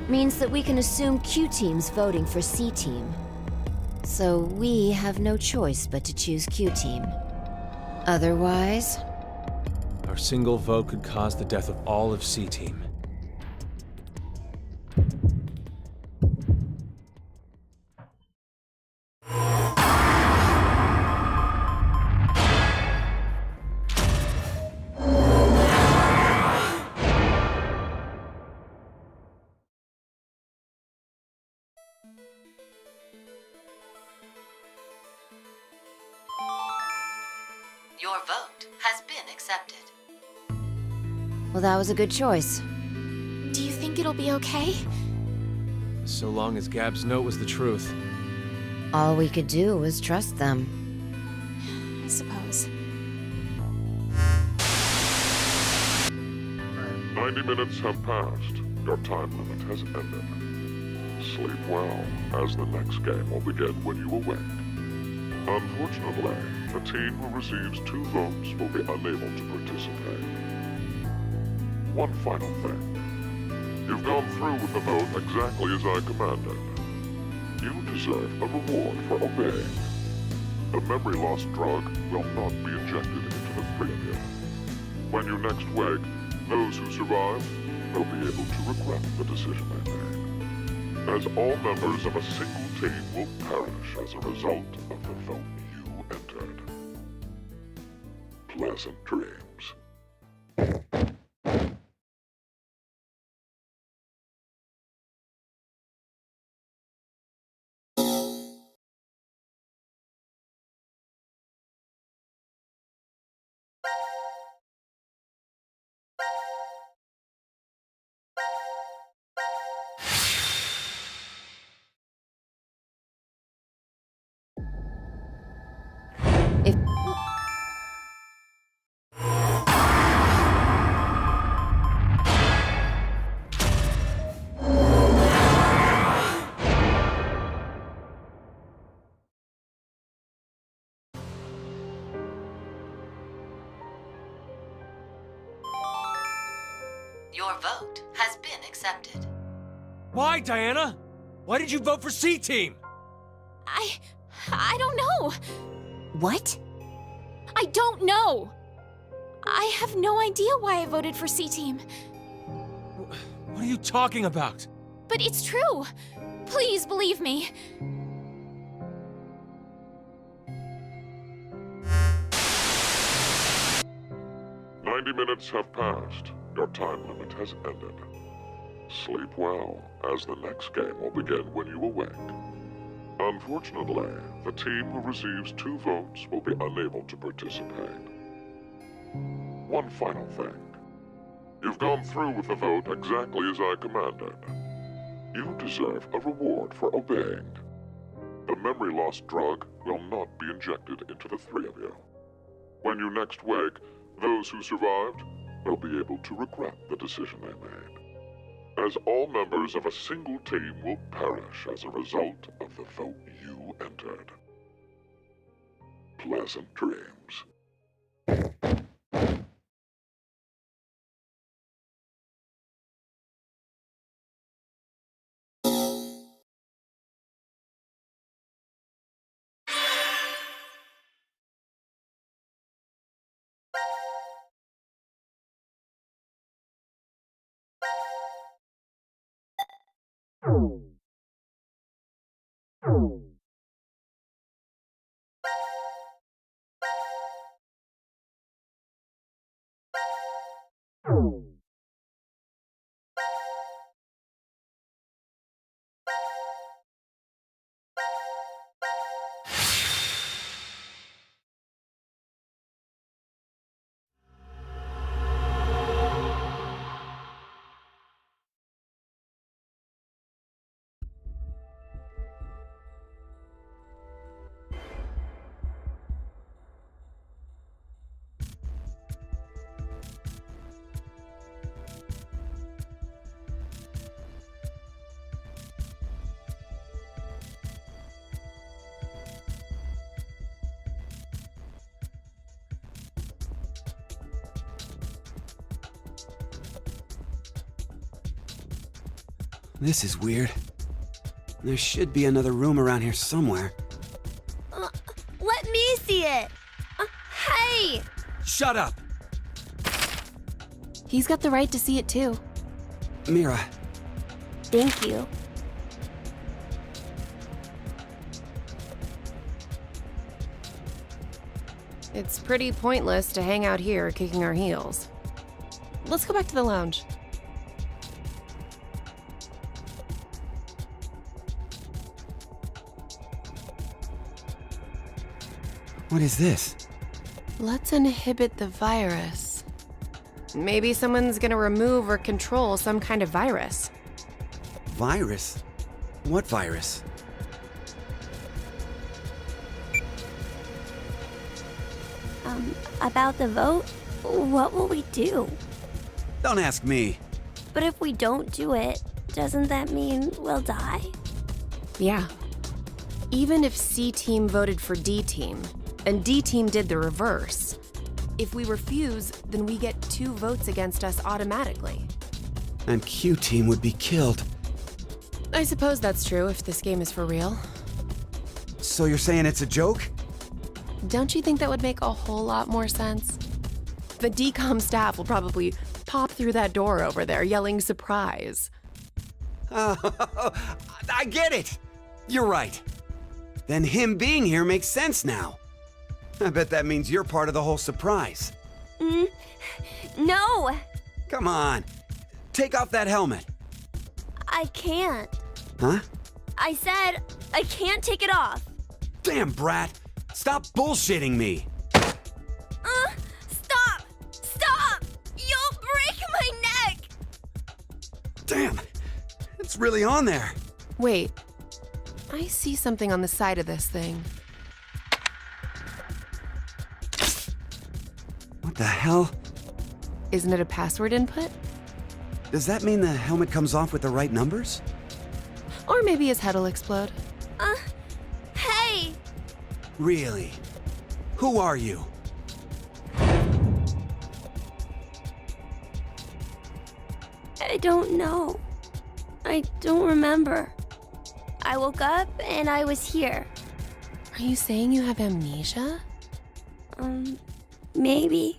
means that we can assume Q-Team's voting for C-Team. So we have no choice but to choose Q-Team. Otherwise... Our single vote could cause the death of all of C-Team. Your vote has been accepted. Well, that was a good choice. Do you think it'll be okay? So long as Gab's note was the truth. All we could do was trust them. I suppose. 90 minutes have passed. Your time limit has ended. Sleep well, as the next game will begin when you awake. Unfortunately, the team who receives 2 votes will be unable to participate. One final thing. You've gone through with the vote exactly as I commanded. You deserve a reward for obeying. The memory loss drug will not be injected into the 3 of you. When you next wake, those who survive will be able to regret the decision they made, as all members of a single team will perish as a result of the vote you entered. Pleasant dreams. If... Your vote has been accepted. Why, Diana? Why did you vote for C-Team? I don't know. What? I don't know. I have no idea why I voted for C-Team. What are you talking about? But it's true. Please believe me. "90 minutes have passed. Your time limit has ended. Sleep well, as the next game will begin when you awake. Unfortunately, the team who receives 2 votes will be unable to participate. One final thing. You've gone through with the vote exactly as I commanded. You deserve a reward for obeying. The memory loss drug will not be injected into the 3 of you. When you next wake, those who survived will be able to regret the decision they made, as all members of a single team will perish as a result of the vote you entered. Pleasant dreams. This is weird. There should be another room around here somewhere. Let me see it! Hey! Shut up! He's got the right to see it too. Mira, Thank you. It's pretty pointless to hang out here kicking our heels. Let's go back to the lounge. what is this? Let's inhibit the virus. Maybe someone's gonna remove or control some kind of virus. Virus? What virus? About the vote? What will we do? Don't ask me. But if we don't do it, doesn't that mean we'll die? Yeah. Even if C team voted for D team, and D team did the reverse, if we refuse, then we get 2 votes against us automatically. And Q team would be killed. I suppose that's true if this game is for real. So you're saying it's a joke? Don't you think that would make a whole lot more sense? The DCOM staff will probably pop through that door over there yelling surprise. Oh, I get it. You're right. Then him being here makes sense now. I bet that means you're part of the whole surprise. No! Come on. Take off that helmet. I can't. Huh? I said I can't take it off. Damn, Brat. Stop bullshitting me. Stop! Stop! You'll break my neck! Damn. It's really on there. Wait, I see something on the side of this thing. What the hell? Isn't it a password input? Does that mean the helmet comes off with the right numbers? Or maybe his head'll explode. Hey! Really? Who are you? I don't know. I don't remember. I woke up and I was here. Are you saying you have amnesia? Maybe.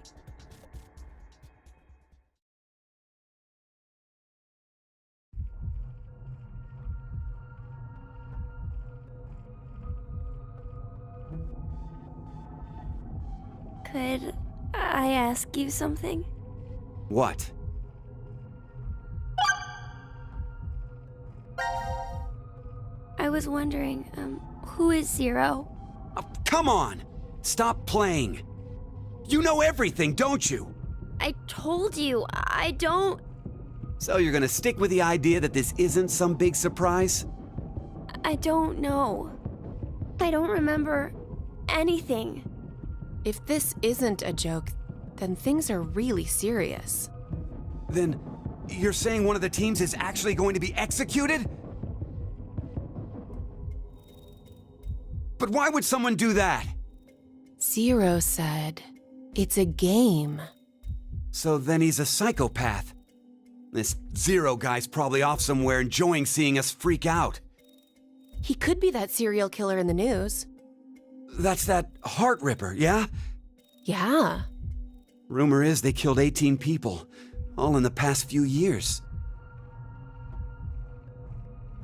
Could I ask you something? What? I was wondering, who is Zero? Oh, come on! Stop playing! You know everything, don't you? I told you, I don't. So you're gonna stick with the idea that this isn't some big surprise? I don't know. I don't remember anything. If this isn't a joke, then things are really serious. Then you're saying one of the teams is actually going to be executed? But why would someone do that? Zero said, it's a game. So then he's a psychopath. This Zero guy's probably off somewhere enjoying seeing us freak out. He could be that serial killer in the news. That's that Heart Ripper, yeah? Yeah. Rumor is they killed 18 people, all in the past few years.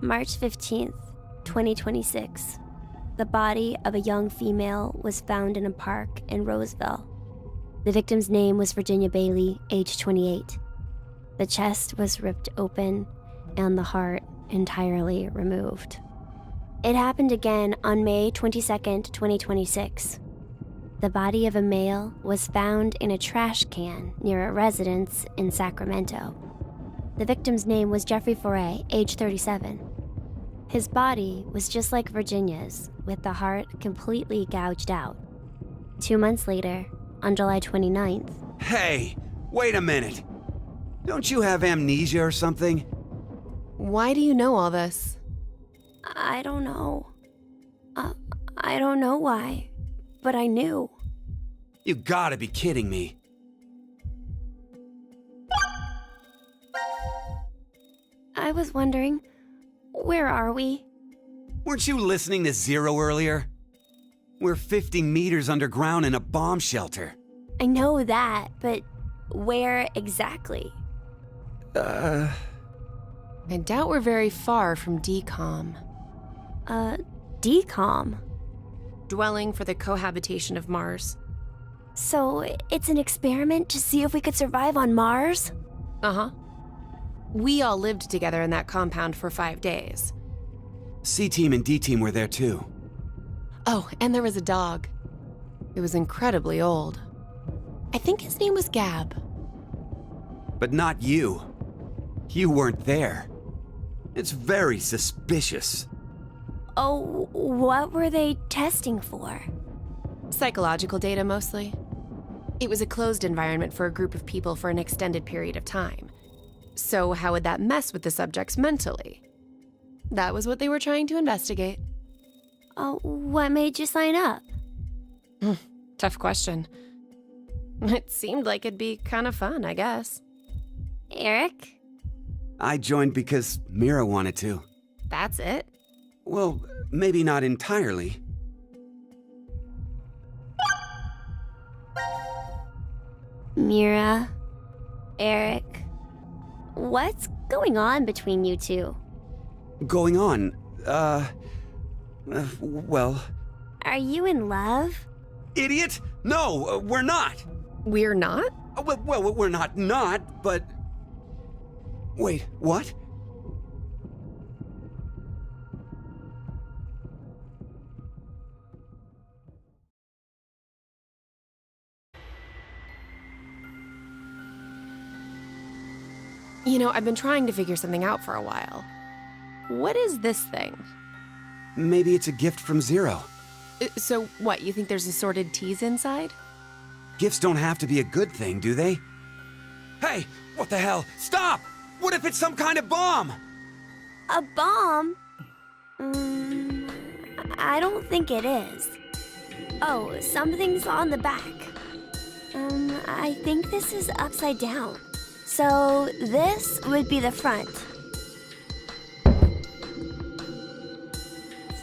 March 15th, 2026. The body of a young female was found in a park in Roseville. The victim's name was Virginia Bailey, age 28. The chest was ripped open and the heart entirely removed. It happened again on May 22nd, 2026. The body of a male was found in a trash can near a residence in Sacramento. The victim's name was Jeffrey Foray, age 37. His body was just like Virginia's, with the heart completely gouged out. 2 months later, on July 29th. Hey, wait a minute. Don't you have amnesia or something? Why do you know all this? I don't know. I don't know why, but I knew. You gotta be kidding me. I was wondering, where are we? Weren't you listening to Zero earlier? We're 50 meters underground in a bomb shelter. I know that, but where exactly? I doubt we're very far from DCOM. DCOM. Dwelling for the cohabitation of Mars. So it's an experiment to see if we could survive on Mars? Uh-huh. We all lived together in that compound for 5 days. C-Team and D-Team were there too. Oh, and there was a dog. It was incredibly old. I think his name was Gab. But not you. You weren't there. It's very suspicious. Oh, what were they testing for? Psychological data, mostly. It was a closed environment for a group of people for an extended period of time. So how would that mess with the subjects mentally? That was what they were trying to investigate. Oh, what made you sign up? Tough question. It seemed like it'd be kind of fun, I guess. Eric? I joined because Mira wanted to. That's it? Well, maybe not entirely. Mira, Eric, what's going on between you two? Going on, well... Are you in love? Idiot! No, we're not! We're not? Well, we're not, but... Wait, what? You know, I've been trying to figure something out for a while. What is this thing? Maybe it's a gift from Zero. So what, you think there's assorted teas inside? Gifts don't have to be a good thing, do they? Hey, what the hell? Stop! What if it's some kind of bomb? A bomb? I don't think it is. Oh, something's on the back. I think this is upside down. So this would be the front.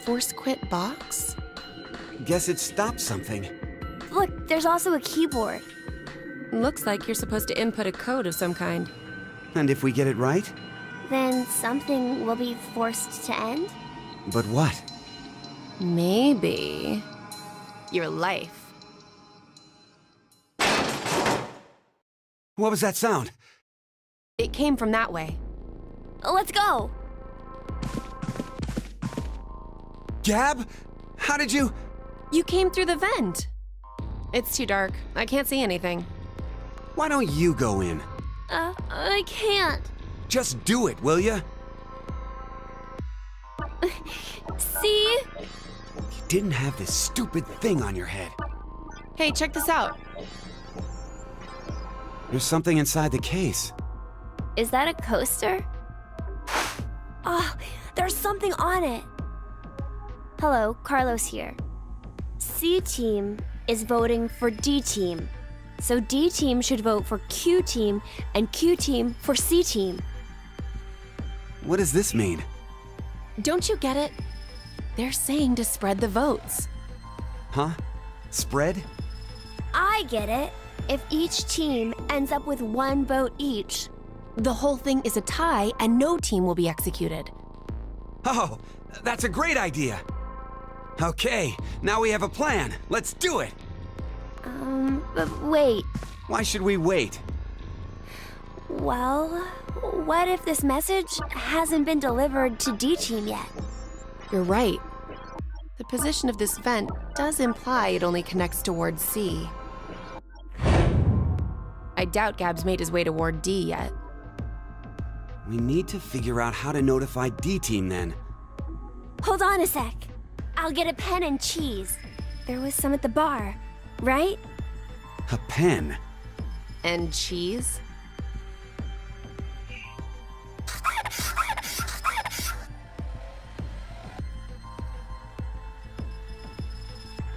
Force quit box? Guess it stopped something. Look, there's also a keyboard. Looks like you're supposed to input a code of some kind. And if we get it right? Then something will be forced to end? But what? Maybe... your life. What was that sound? It came from that way. Let's go! Gab? How did you... You came through the vent. It's too dark. I can't see anything. Why don't you go in? I can't. Just do it, will ya? See? You didn't have this stupid thing on your head. Hey, check this out. There's something inside the case. Is that a coaster? Oh, there's something on it. Hello, Carlos here. C-Team is voting for D-Team. So D-Team should vote for Q-Team and Q-Team for C-Team. What does this mean? Don't you get it? They're saying to spread the votes. Huh? Spread? I get it. If each team ends up with 1 vote each, the whole thing is a tie and no team will be executed. Oh, that's a great idea. Okay, now we have a plan. Let's do it. But wait. Why should we wait? Well, what if this message hasn't been delivered to D-Team yet? You're right. The position of this vent does imply it only connects towards C. I doubt Gab's made his way toward D yet. We need to figure out how to notify D-Team then. Hold on a sec. I'll get a pen and cheese. There was some at the bar, right? A pen? And cheese?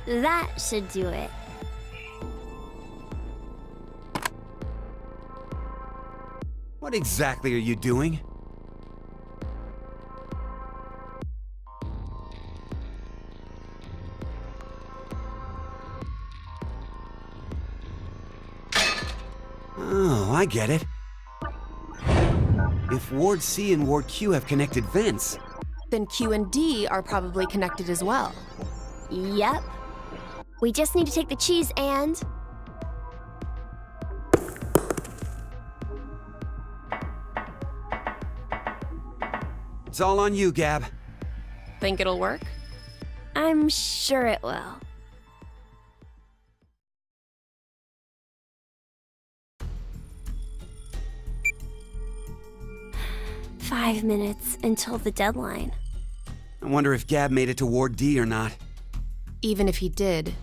That should do it. What exactly are you doing? I get it. If Ward C and Ward Q have connected vents, Then Q and D are probably connected as well. Yep. We just need to take the cheese and... it's all on you, Gab. Think it'll work? I'm sure it will. "5 minutes until the deadline." I wonder if Gab made it to Ward D or not. Even if he did,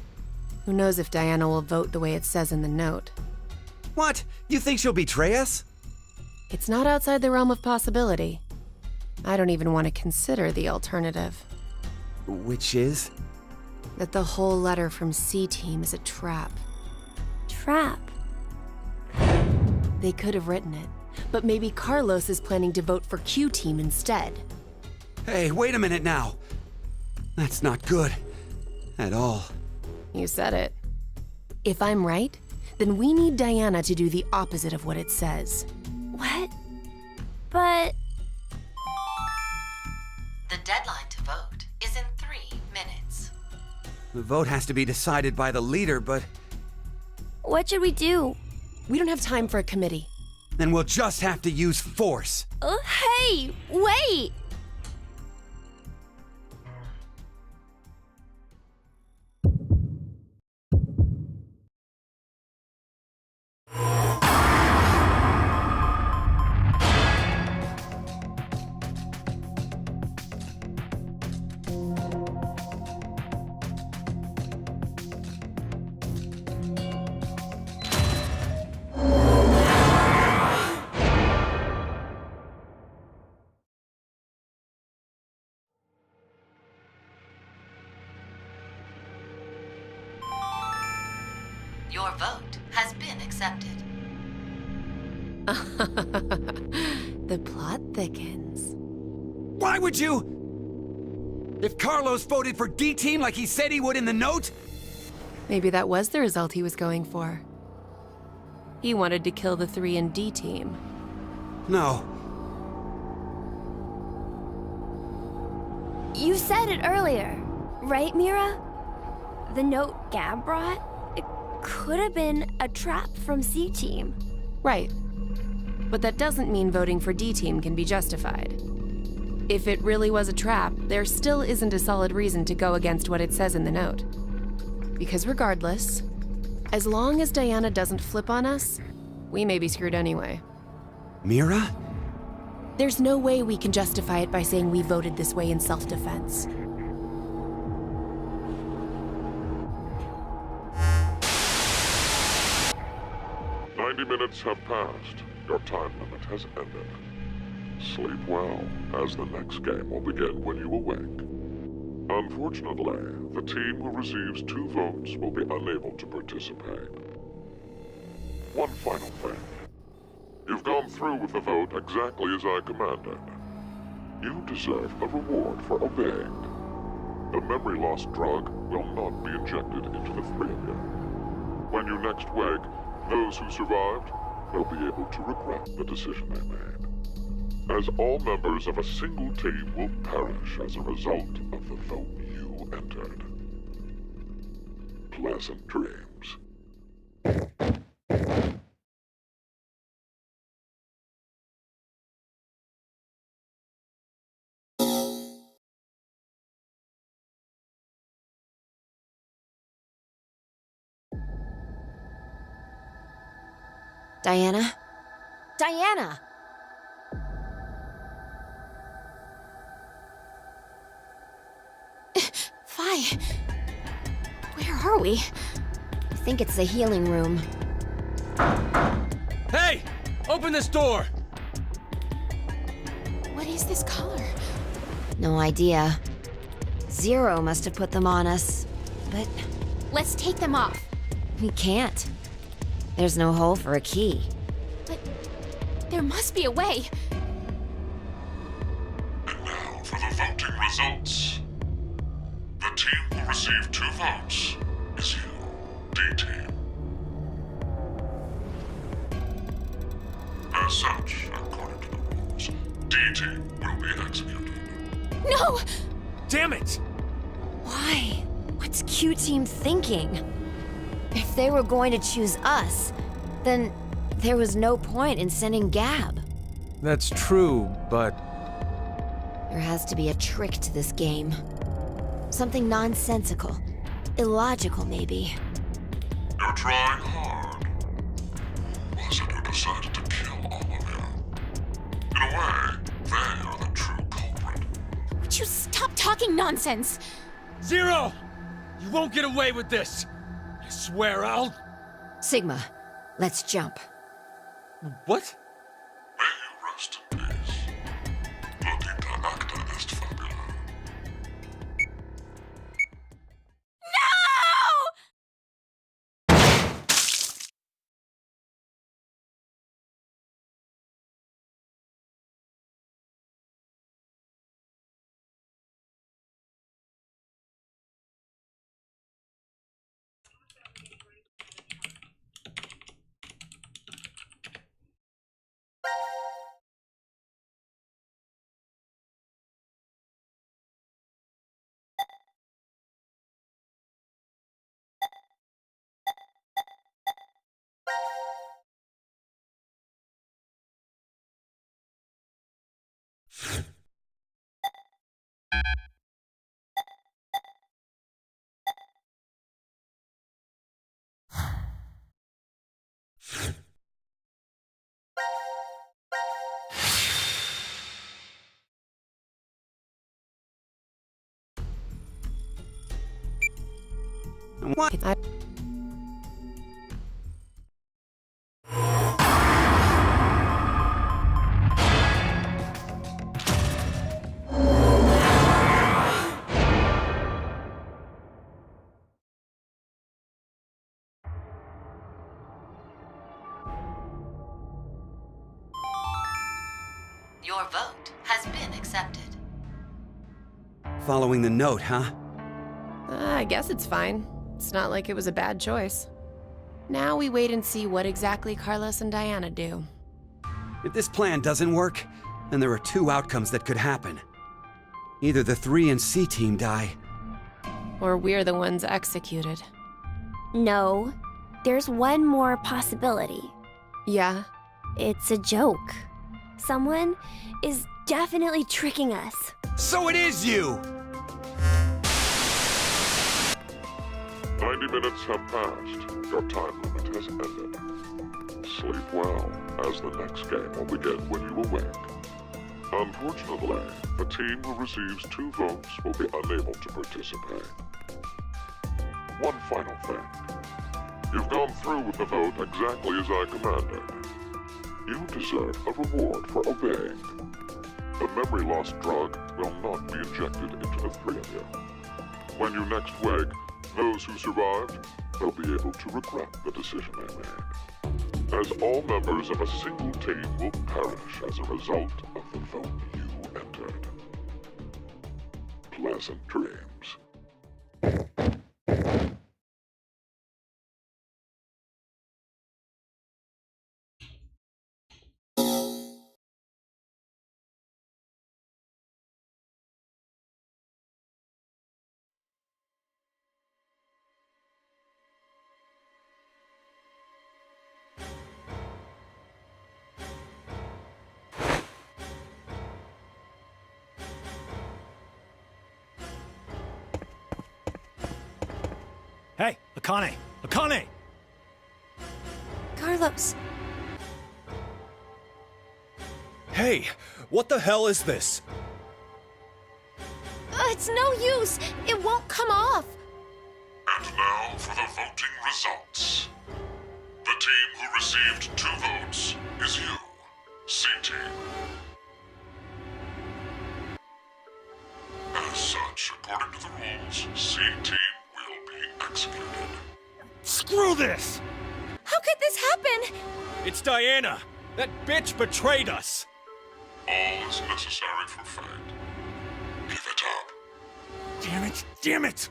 who knows if Diana will vote the way it says in the note. What? You think she'll betray us? It's not outside the realm of possibility. I don't even want to consider the alternative. Which is? That the whole letter from C-Team is a trap. Trap. They could have written it, but maybe Carlos is planning to vote for Q-Team instead. Hey, wait a minute now. That's not good. At all. You said it. If I'm right, then we need Diana to do the opposite of what it says. What? But... The deadline to vote is in 3 minutes. The vote has to be decided by the leader, but what should we do? We don't have time for a committee. then we'll just have to use force. Hey, wait! Your vote has been accepted. The plot thickens. Why would you? If Carlos voted for D-Team like he said he would in the note? Maybe that was the result he was going for. He wanted to kill the 3 in D-Team. No. You said it earlier, right, Mira? The note Gab brought? It could have been a trap from C-Team. Right. But that doesn't mean voting for D-Team can be justified. If it really was a trap, there still isn't a solid reason to go against what it says in the note. Because regardless, as long as Diana doesn't flip on us, we may be screwed anyway. Mira? There's no way we can justify it by saying we voted this way in self-defense. Minutes have passed. Your time limit has ended. Sleep well, as the next game will begin when you awake. Unfortunately, the team who receives 2 votes will be unable to participate. One final thing. You've gone through with the vote exactly as I commanded. You deserve a reward for obeying. The memory loss drug will not be injected into the 3 of you. When you next wake, those who survived will be able to regret the decision they made, as all members of a single team will perish as a result of the vote you entered. Pleasant dreams. Diana? Diana! Fi, where are we? I think it's the healing room. Hey! Open this door! What is this color? No idea. Zero must have put them on us, but Let's take them off. we can't. There's no hole for a key. But there must be a way. And now for the voting results. The team who received 2 votes is you, D-Team. As such, according to the rules, D-Team will be executed. No! Damn it! Why? What's Q-Team thinking? If they were going to choose us, then there was no point in sending Gab. That's true, but There has to be a trick to this game. Something nonsensical. Illogical, maybe. You're trying hard. Was it who decided to kill all of you? In a way, they are the true culprit. Would you stop talking nonsense? Zero! You won't get away with this! I swear I'll... Sigma, let's jump. What? May you rest in peace. Lodita acta est fabula. What? Your vote has been accepted. Following the note, huh? I guess it's fine. It's not like it was a bad choice. Now we wait and see what exactly Carlos and Diana do. If this plan doesn't work, then there are two outcomes that could happen. Either the 3 and C team die. Or we're the ones executed. No, there's one more possibility. Yeah? It's a joke. Someone is definitely tricking us. So it is you! 90 minutes have passed. Your time limit has ended. Sleep well, as the next game will begin when you awake. Unfortunately, the team who receives 2 votes will be unable to participate. One final thing. You've gone through with the vote exactly as I commanded. You deserve a reward for obeying. The memory loss drug will not be injected into the 3 of you. When you next wake, those who survived will be able to regret the decision they made, as all members of a single team will perish as a result of the vote you entered. Pleasant dreams. Hey, Akane! Akane! Carlos, Hey, what the hell is this? it's no use. It won't come off. And now for the voting results. The team who received 2 votes is you, C-Team. As such, according to the rules, C-Team will be executed. Screw this! How could this happen? It's Diana! That bitch betrayed us! All is necessary for fate. Give it up. Damn it! Damn it!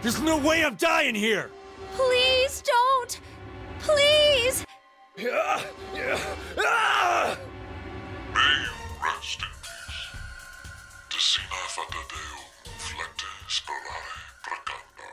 There's no way I'm dying here! Please don't. Please. Ah! fata deum flecte spolare precando.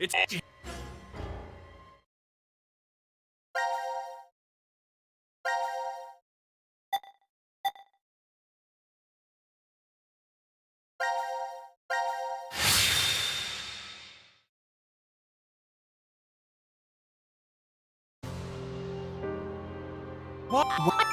It's... What?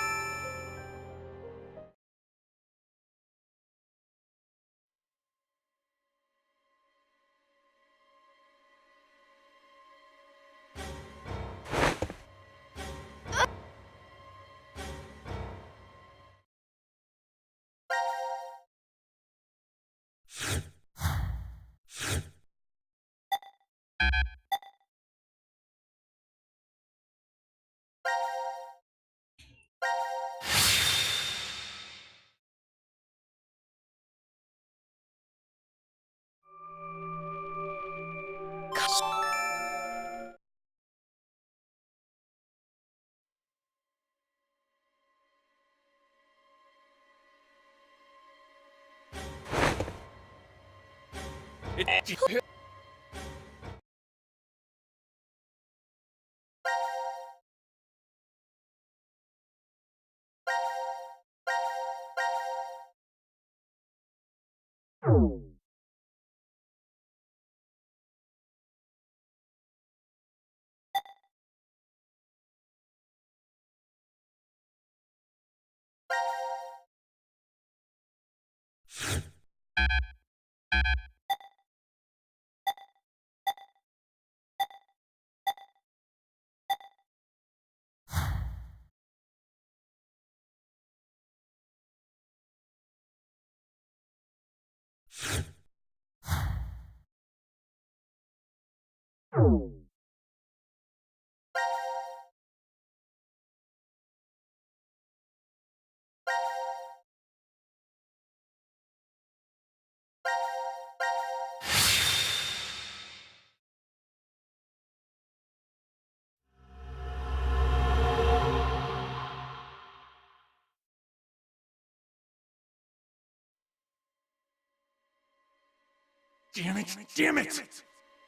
Damn it! Damn it!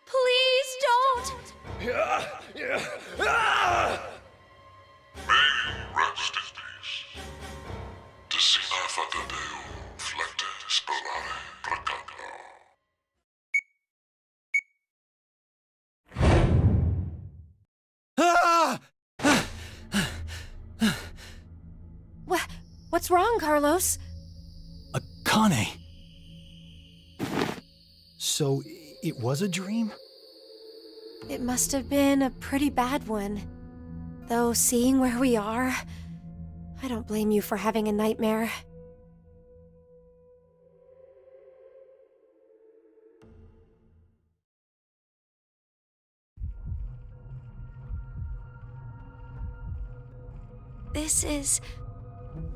Please don't! May you rest in peace. Decina fata deum flecte spolare precando. Ah! What's wrong, Carlos? Akane. So, it was a dream? It must have been a pretty bad one. Though, seeing where we are, I don't blame you for having a nightmare. This is...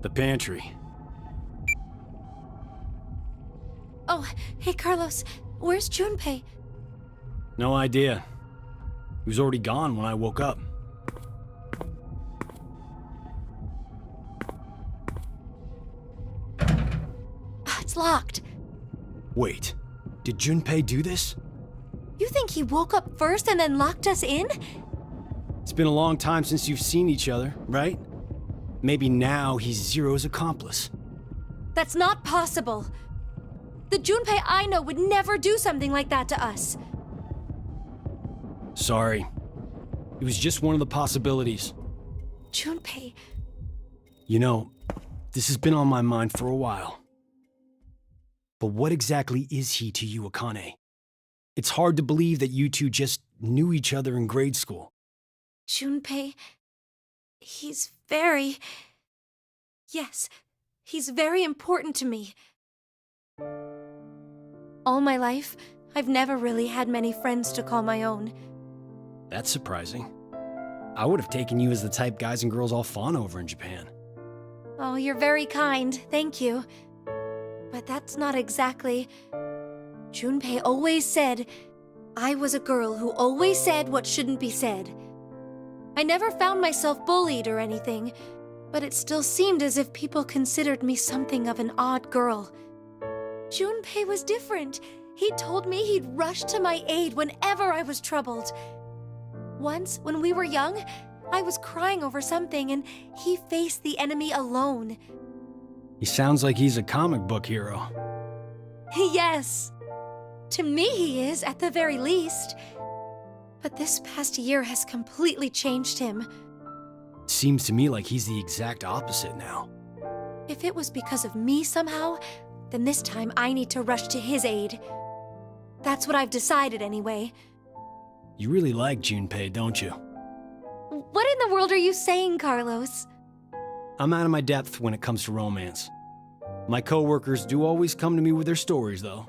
The pantry. Oh, hey Carlos, where's Junpei? No idea. He was already gone when I woke up. It's locked. Wait, did Junpei do this? You think he woke up first and then locked us in? It's been a long time since you've seen each other, right? Maybe now he's Zero's accomplice. That's not possible. The Junpei I know would never do something like that to us. Sorry. It was just one of the possibilities. Junpei... You know, this has been on my mind for a while. But what exactly is he to you, Akane? It's hard to believe that you two just knew each other in grade school. Junpei... He's very... Yes, he's very important to me. All my life, I've never really had many friends to call my own. That's surprising. I would have taken you as the type guys and girls all fawn over in Japan. Oh, you're very kind, thank you. But that's not exactly... Junpei always said I was a girl who always said what shouldn't be said. I never found myself bullied or anything, but it still seemed as if people considered me something of an odd girl. Junpei was different. He told me he'd rush to my aid whenever I was troubled. Once, when we were young, I was crying over something and he faced the enemy alone. He sounds like he's a comic book hero. Yes. To me he is, at the very least. But this past year has completely changed him. Seems to me like he's the exact opposite now. If it was because of me somehow, then this time I need to rush to his aid. That's what I've decided anyway. You really like Junpei, don't you? What in the world are you saying, Carlos? I'm out of my depth when it comes to romance. My coworkers do always come to me with their stories, though.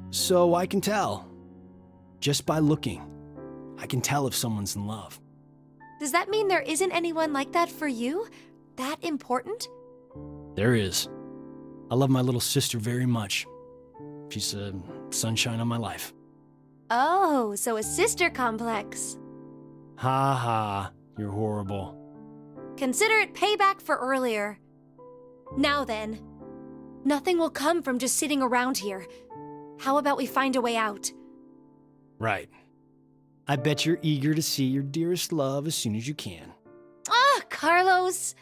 So I can tell. Just by looking, I can tell if someone's in love. Does that mean there isn't anyone like that for you? That important? There is. I love my little sister very much. She's a sunshine on my life. Oh, so a sister complex. Ha ha, you're horrible. Consider it payback for earlier. Now then, nothing will come from just sitting around here. How about we find a way out? Right. I bet you're eager to see your dearest love as soon as you can. Ah, Carlos!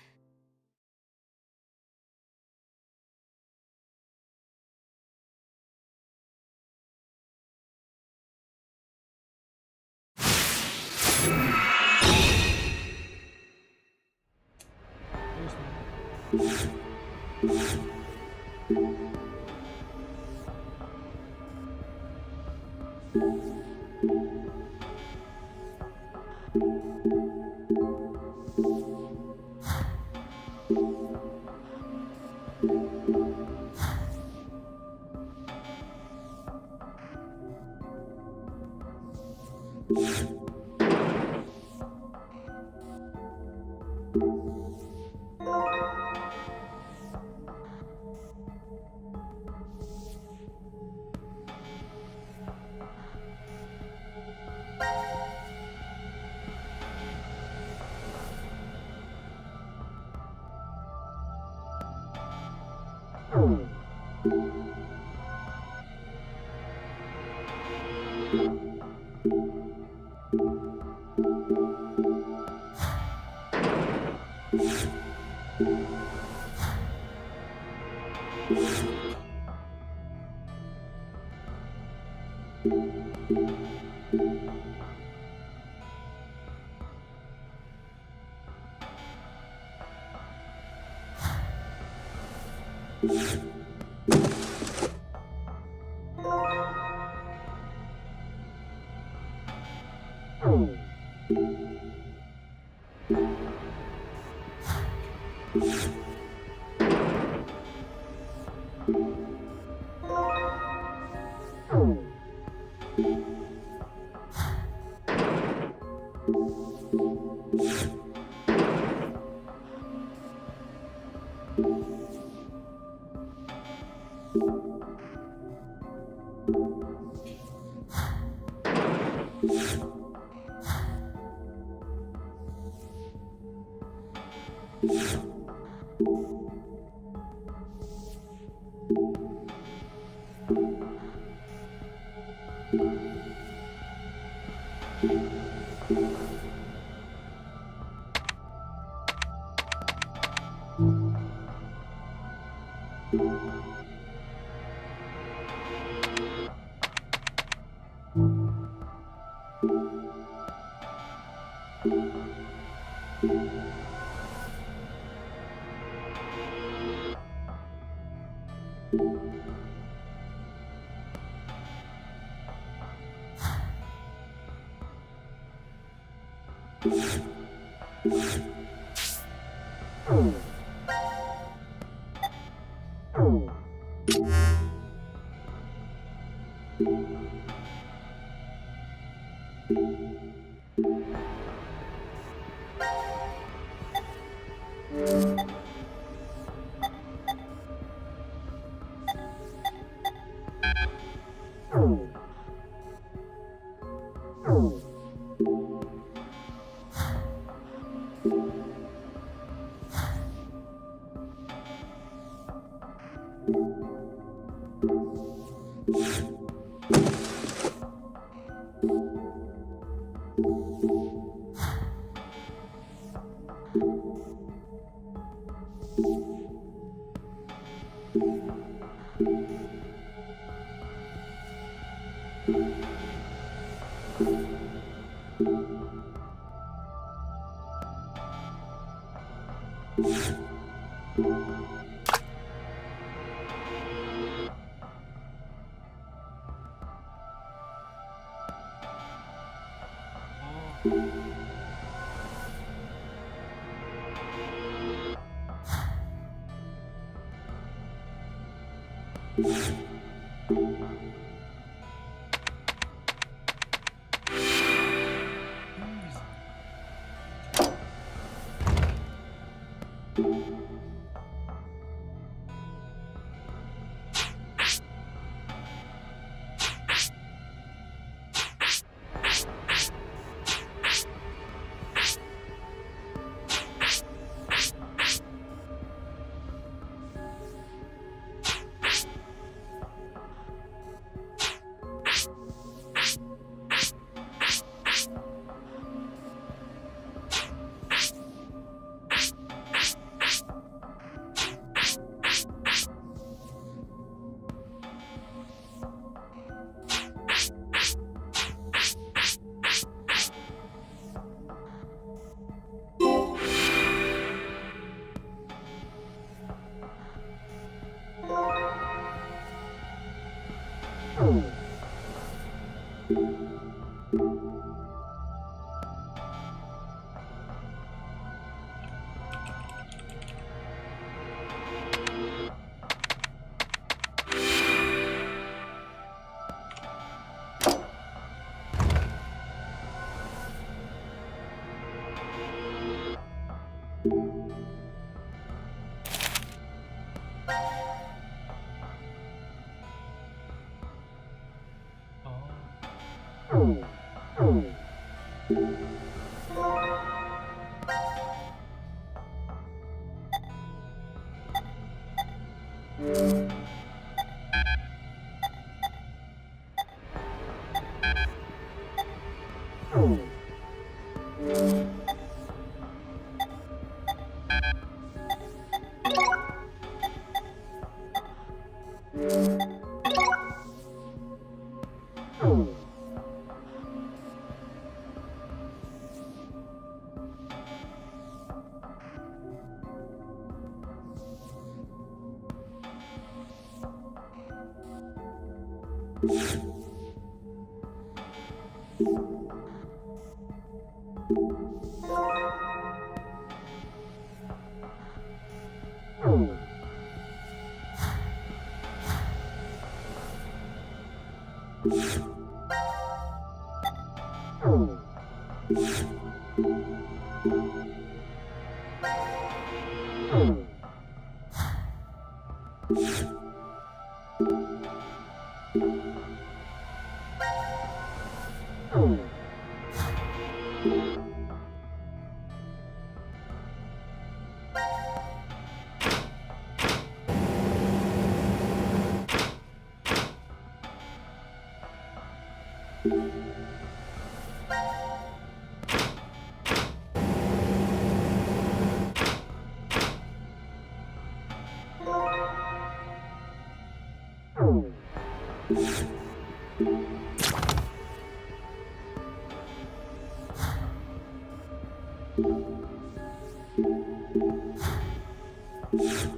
Oh.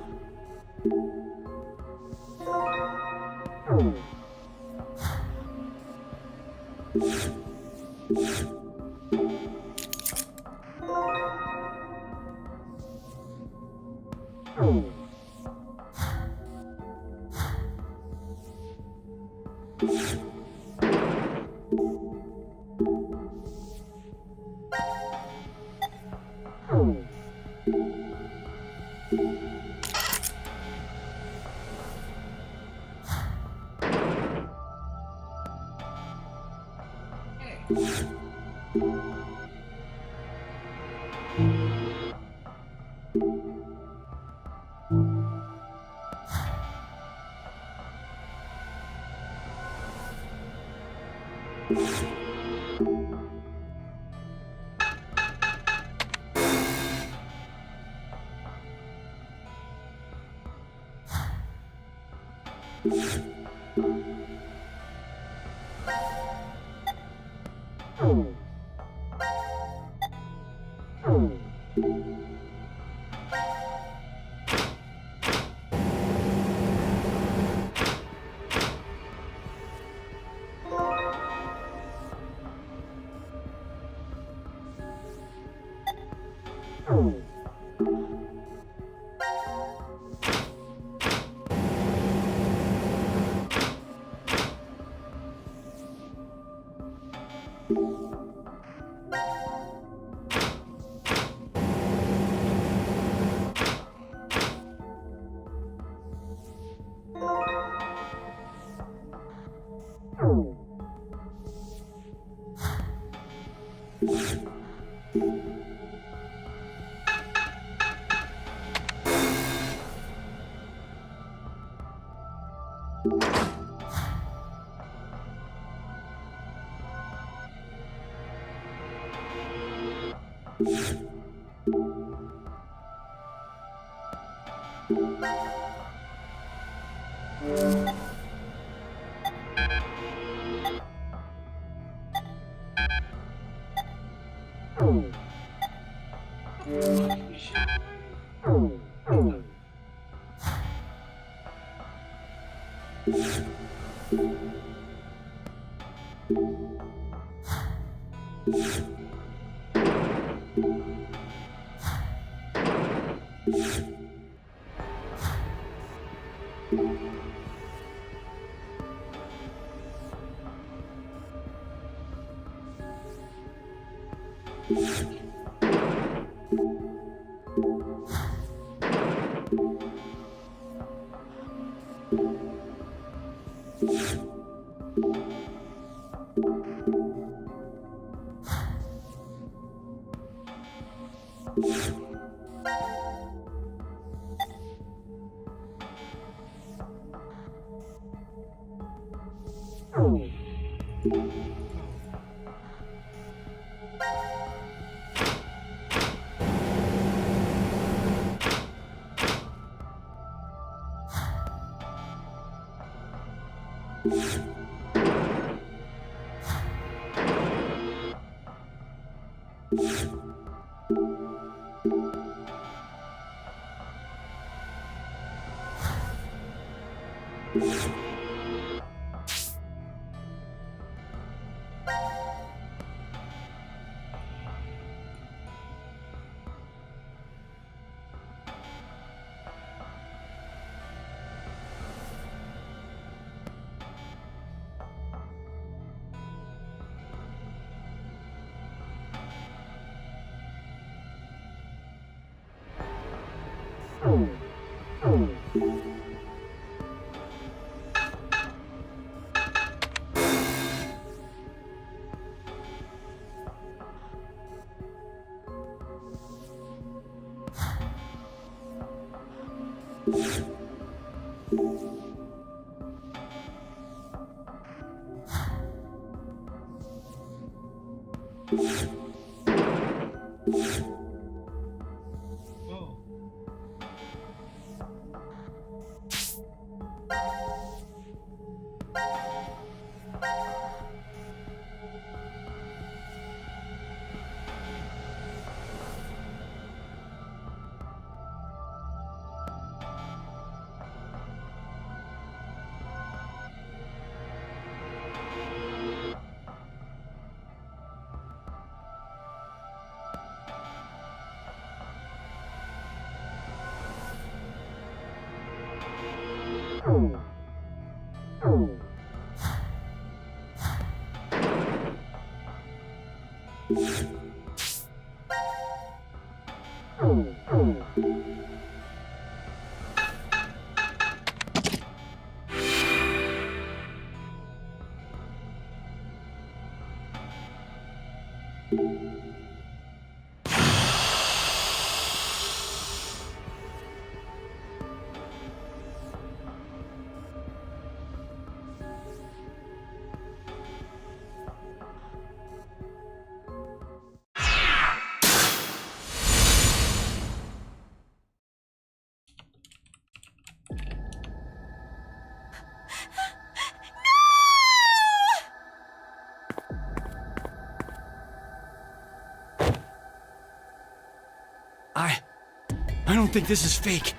I don't think this is fake.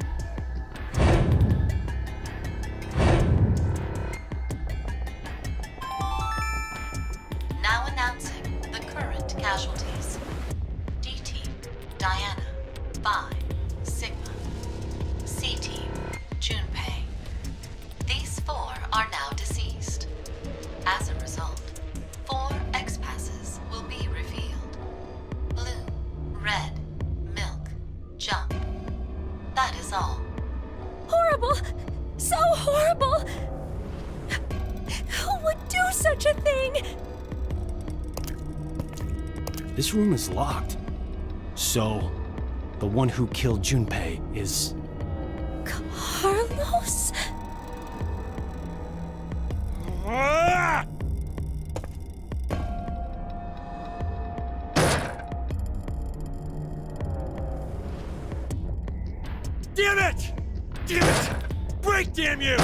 Now announcing the current casualties. D-Team, Diana, Phi, Sigma. C-Team, Junpei. These 4 are now deceased. As a result, 4 X-Passes will be revealed. Blue, red, milk, jump. That is all. Horrible! So horrible! Who would do such a thing? This room is locked. So, the one who killed Junpei is... Carlos? Damn it! Damn it! Break, damn you!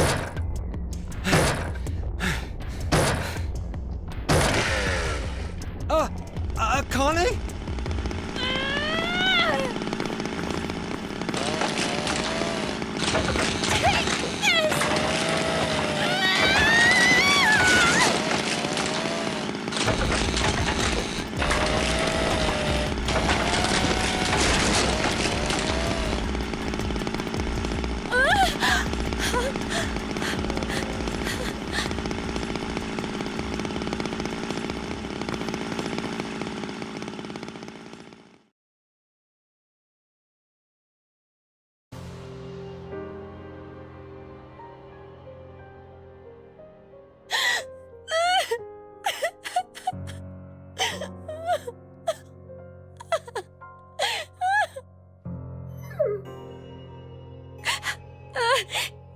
Connie?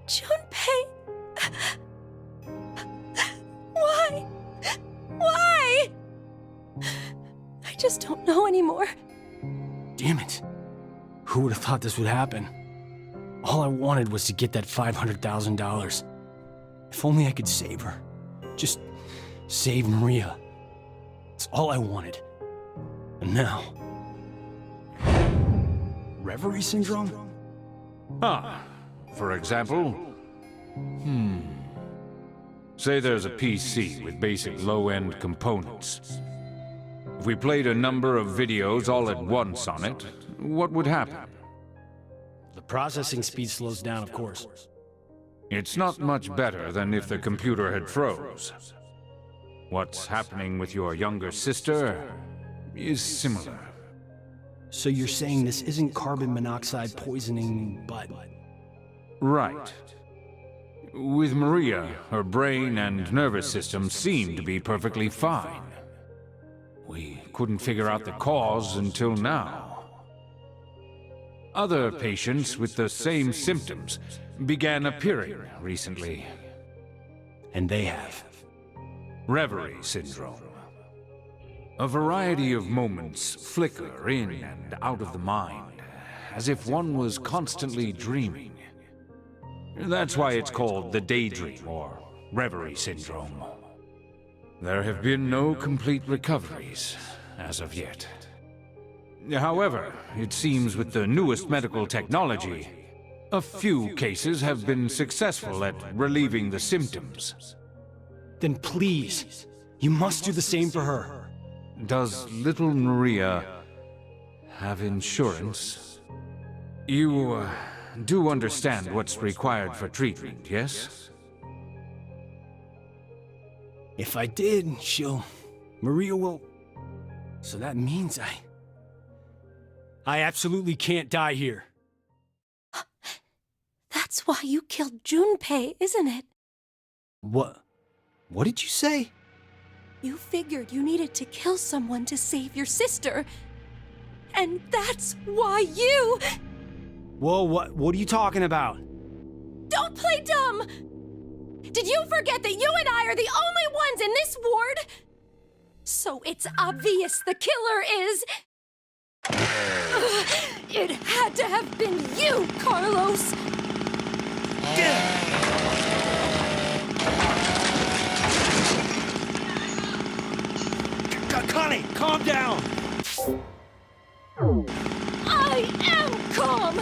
Junpei! Why? Why? I just don't know anymore. Damn it. Who would have thought this would happen? All I wanted was to get that $500,000. If only I could save her. Just save Maria. It's all I wanted. And now... Reverie syndrome? For example, say there's a PC with basic low-end components. If we played a number of videos all at once on it, what would happen? The processing speed slows down, of course. It's not much better than if the computer had froze. What's happening with your younger sister is similar. So you're saying this isn't carbon monoxide poisoning, but... Right. With Maria, her brain and nervous system seemed to be perfectly fine. We couldn't figure out the cause until now. Other patients with the same symptoms began appearing recently. And they have. Reverie syndrome. A variety of moments flicker in and out of the mind, as if one was constantly dreaming. That's why it's called the daydream or reverie syndrome. There have been no complete recoveries as of yet. However, it seems with the newest medical technology, a few cases have been successful at relieving the symptoms. Then please, you must do the same for her. Does little Maria have insurance? You do understand what's required for treatment, yes? If I did, Maria will... So that means I absolutely can't die here. That's why you killed Junpei, isn't it? What did you say? You figured you needed to kill someone to save your sister. And that's why you... Whoa, what are you talking about? Don't play dumb! Did you forget that you and I are the only ones in this ward? So it's obvious the killer is... It had to have been you, Carlos! Connie, calm down! I am calm!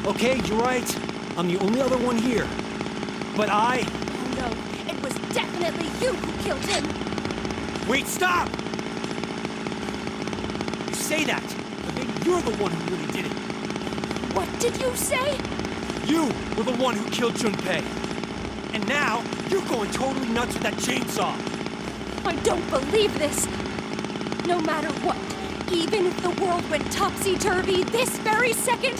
Okay, you're right. I'm the only other one here. But Oh no, it was definitely you who killed him! Wait, stop! You say that, but maybe you're the one who really did it. What did you say? You were the one who killed Junpei. And now, you're going totally nuts with that chainsaw. I don't believe this! No matter what, even if the world went topsy-turvy this very second,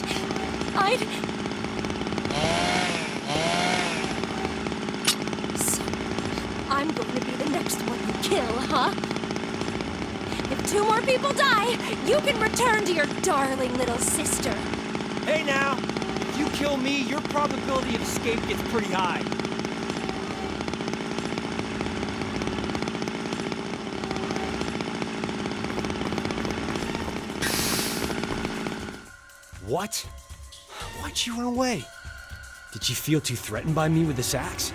So, I'm going to be the next one you kill, huh? If 2 more people die, you can return to your darling little sister. Hey now, if you kill me, your probability of escape gets pretty high. What? Why'd you run away? Did you feel too threatened by me with this axe?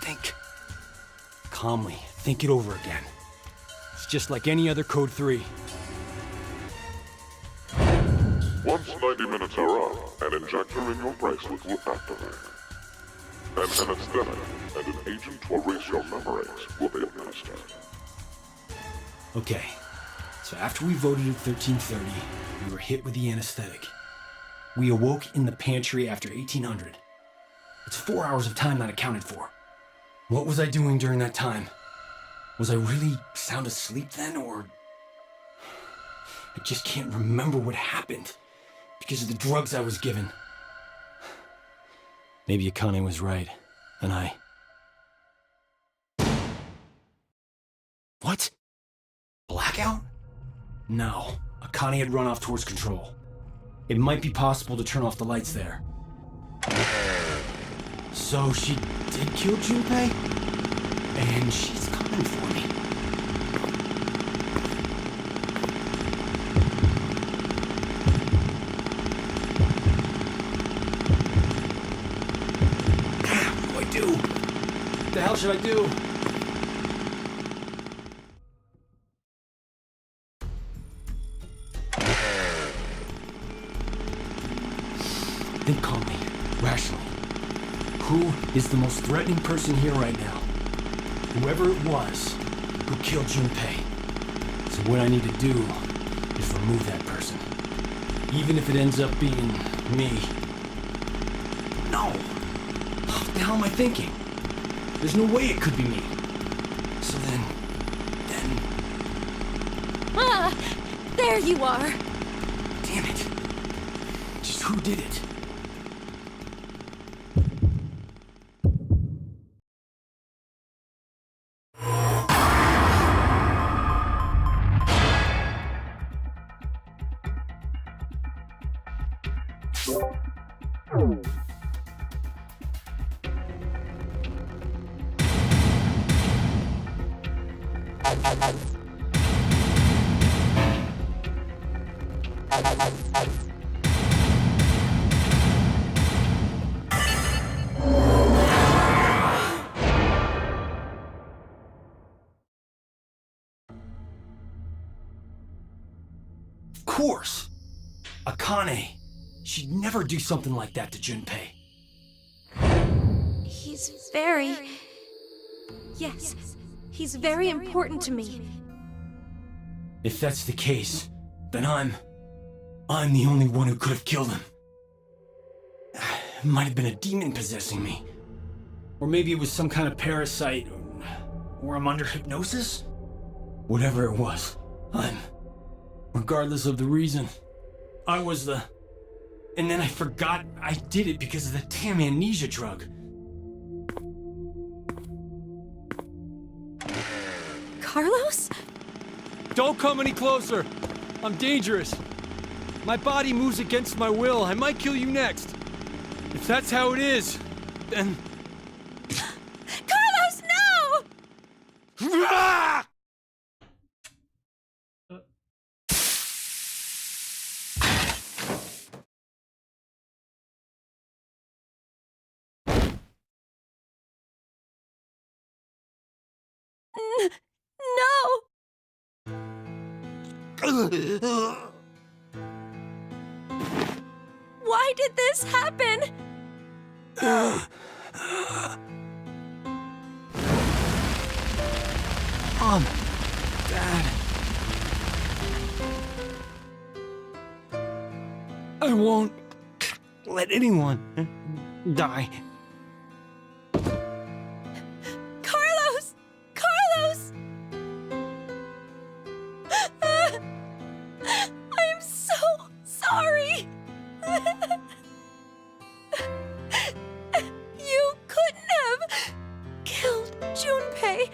Think. Calmly, think it over again. It's just like any other Code 3. Once 90 minutes are up, an injector in your bracelet will activate. An anesthetic and an agent to erase your memories will be administered. Okay, so after we voted at 1330, we were hit with the anesthetic. We awoke in the pantry after 1800. It's 4 hours of time not accounted for. What was I doing during that time? Was I really sound asleep then, or... I just can't remember what happened because of the drugs I was given. Maybe Akane was right, and I... What? Blackout? No, Akane had run off towards control. It might be possible to turn off the lights there. So she did kill Junpei? And she's coming for me. What do I do? What the hell should I do? Think calmly, rationally. Who is the most threatening person here right now? Whoever it was who killed Junpei. So what I need to do is remove that person. Even if it ends up being me. No! What the hell am I thinking? There's no way it could be me. So then... Ah! There you are! Damn it. Just who did it? Of course! Akane. She'd never do something like that to Junpei. He's very... Yes, he's very important to me. If that's the case, then I'm... I'm the only one who could have killed him. It might have been a demon possessing me. Or maybe it was some kind of parasite, or I'm under hypnosis? Whatever it was, regardless of the reason, I was the... And then I forgot I did it because of the damn amnesia drug. Carlos? Don't come any closer! I'm dangerous. My body moves against my will. I might kill you next. If that's how it is, then... Carlos, no! Ah! No! Why did this happen? Mom, Dad. I won't let anyone die. Carlos! Carlos! I'm so sorry. You couldn't have killed Junpei.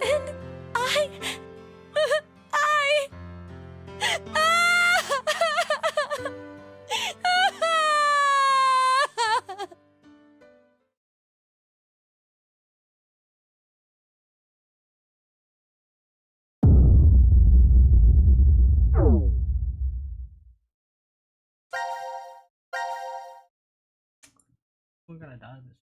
And I... We're gonna die this.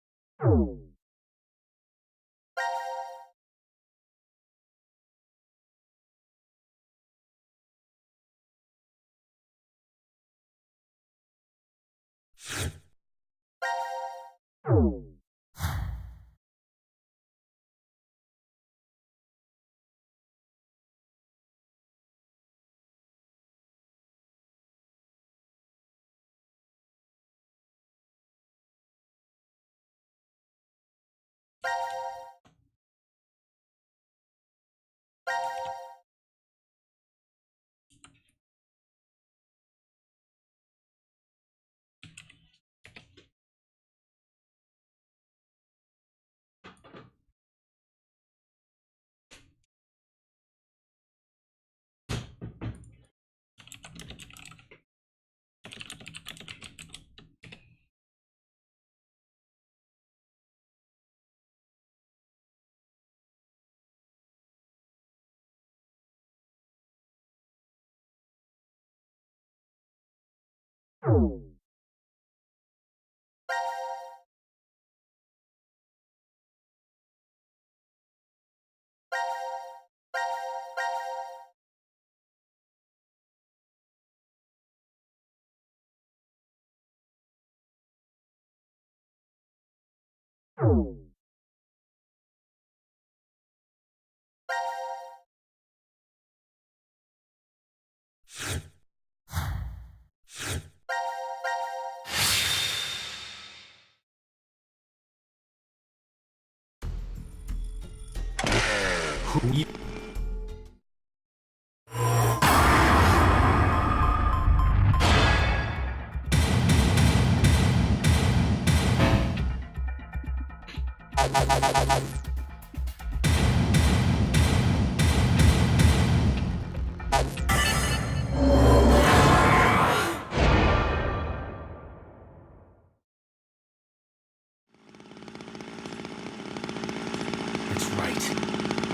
That's right.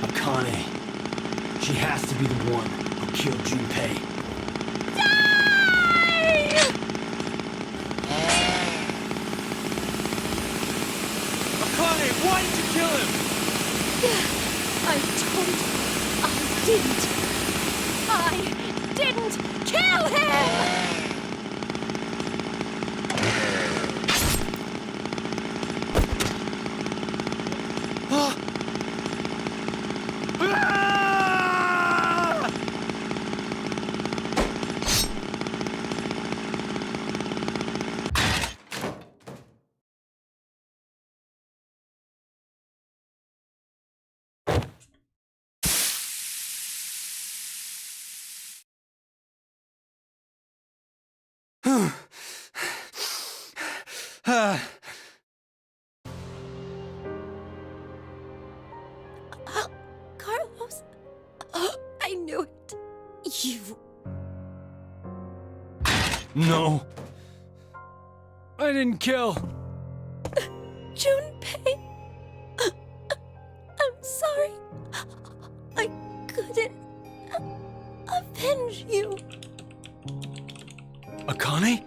Akane. She has to be the one who killed Junpei. Akane, why did you kill him? I told you I didn't kill him! Carlos, I knew it. You. No. I didn't kill. Junpei. I'm sorry. I couldn't avenge you. Akane?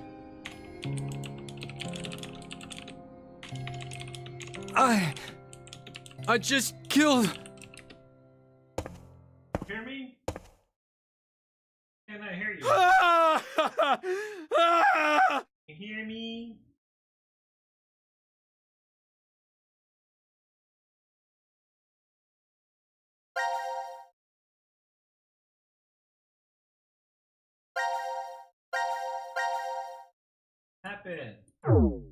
I just killed. Hear me? Can I hear you? You hear me? Happened. Oh.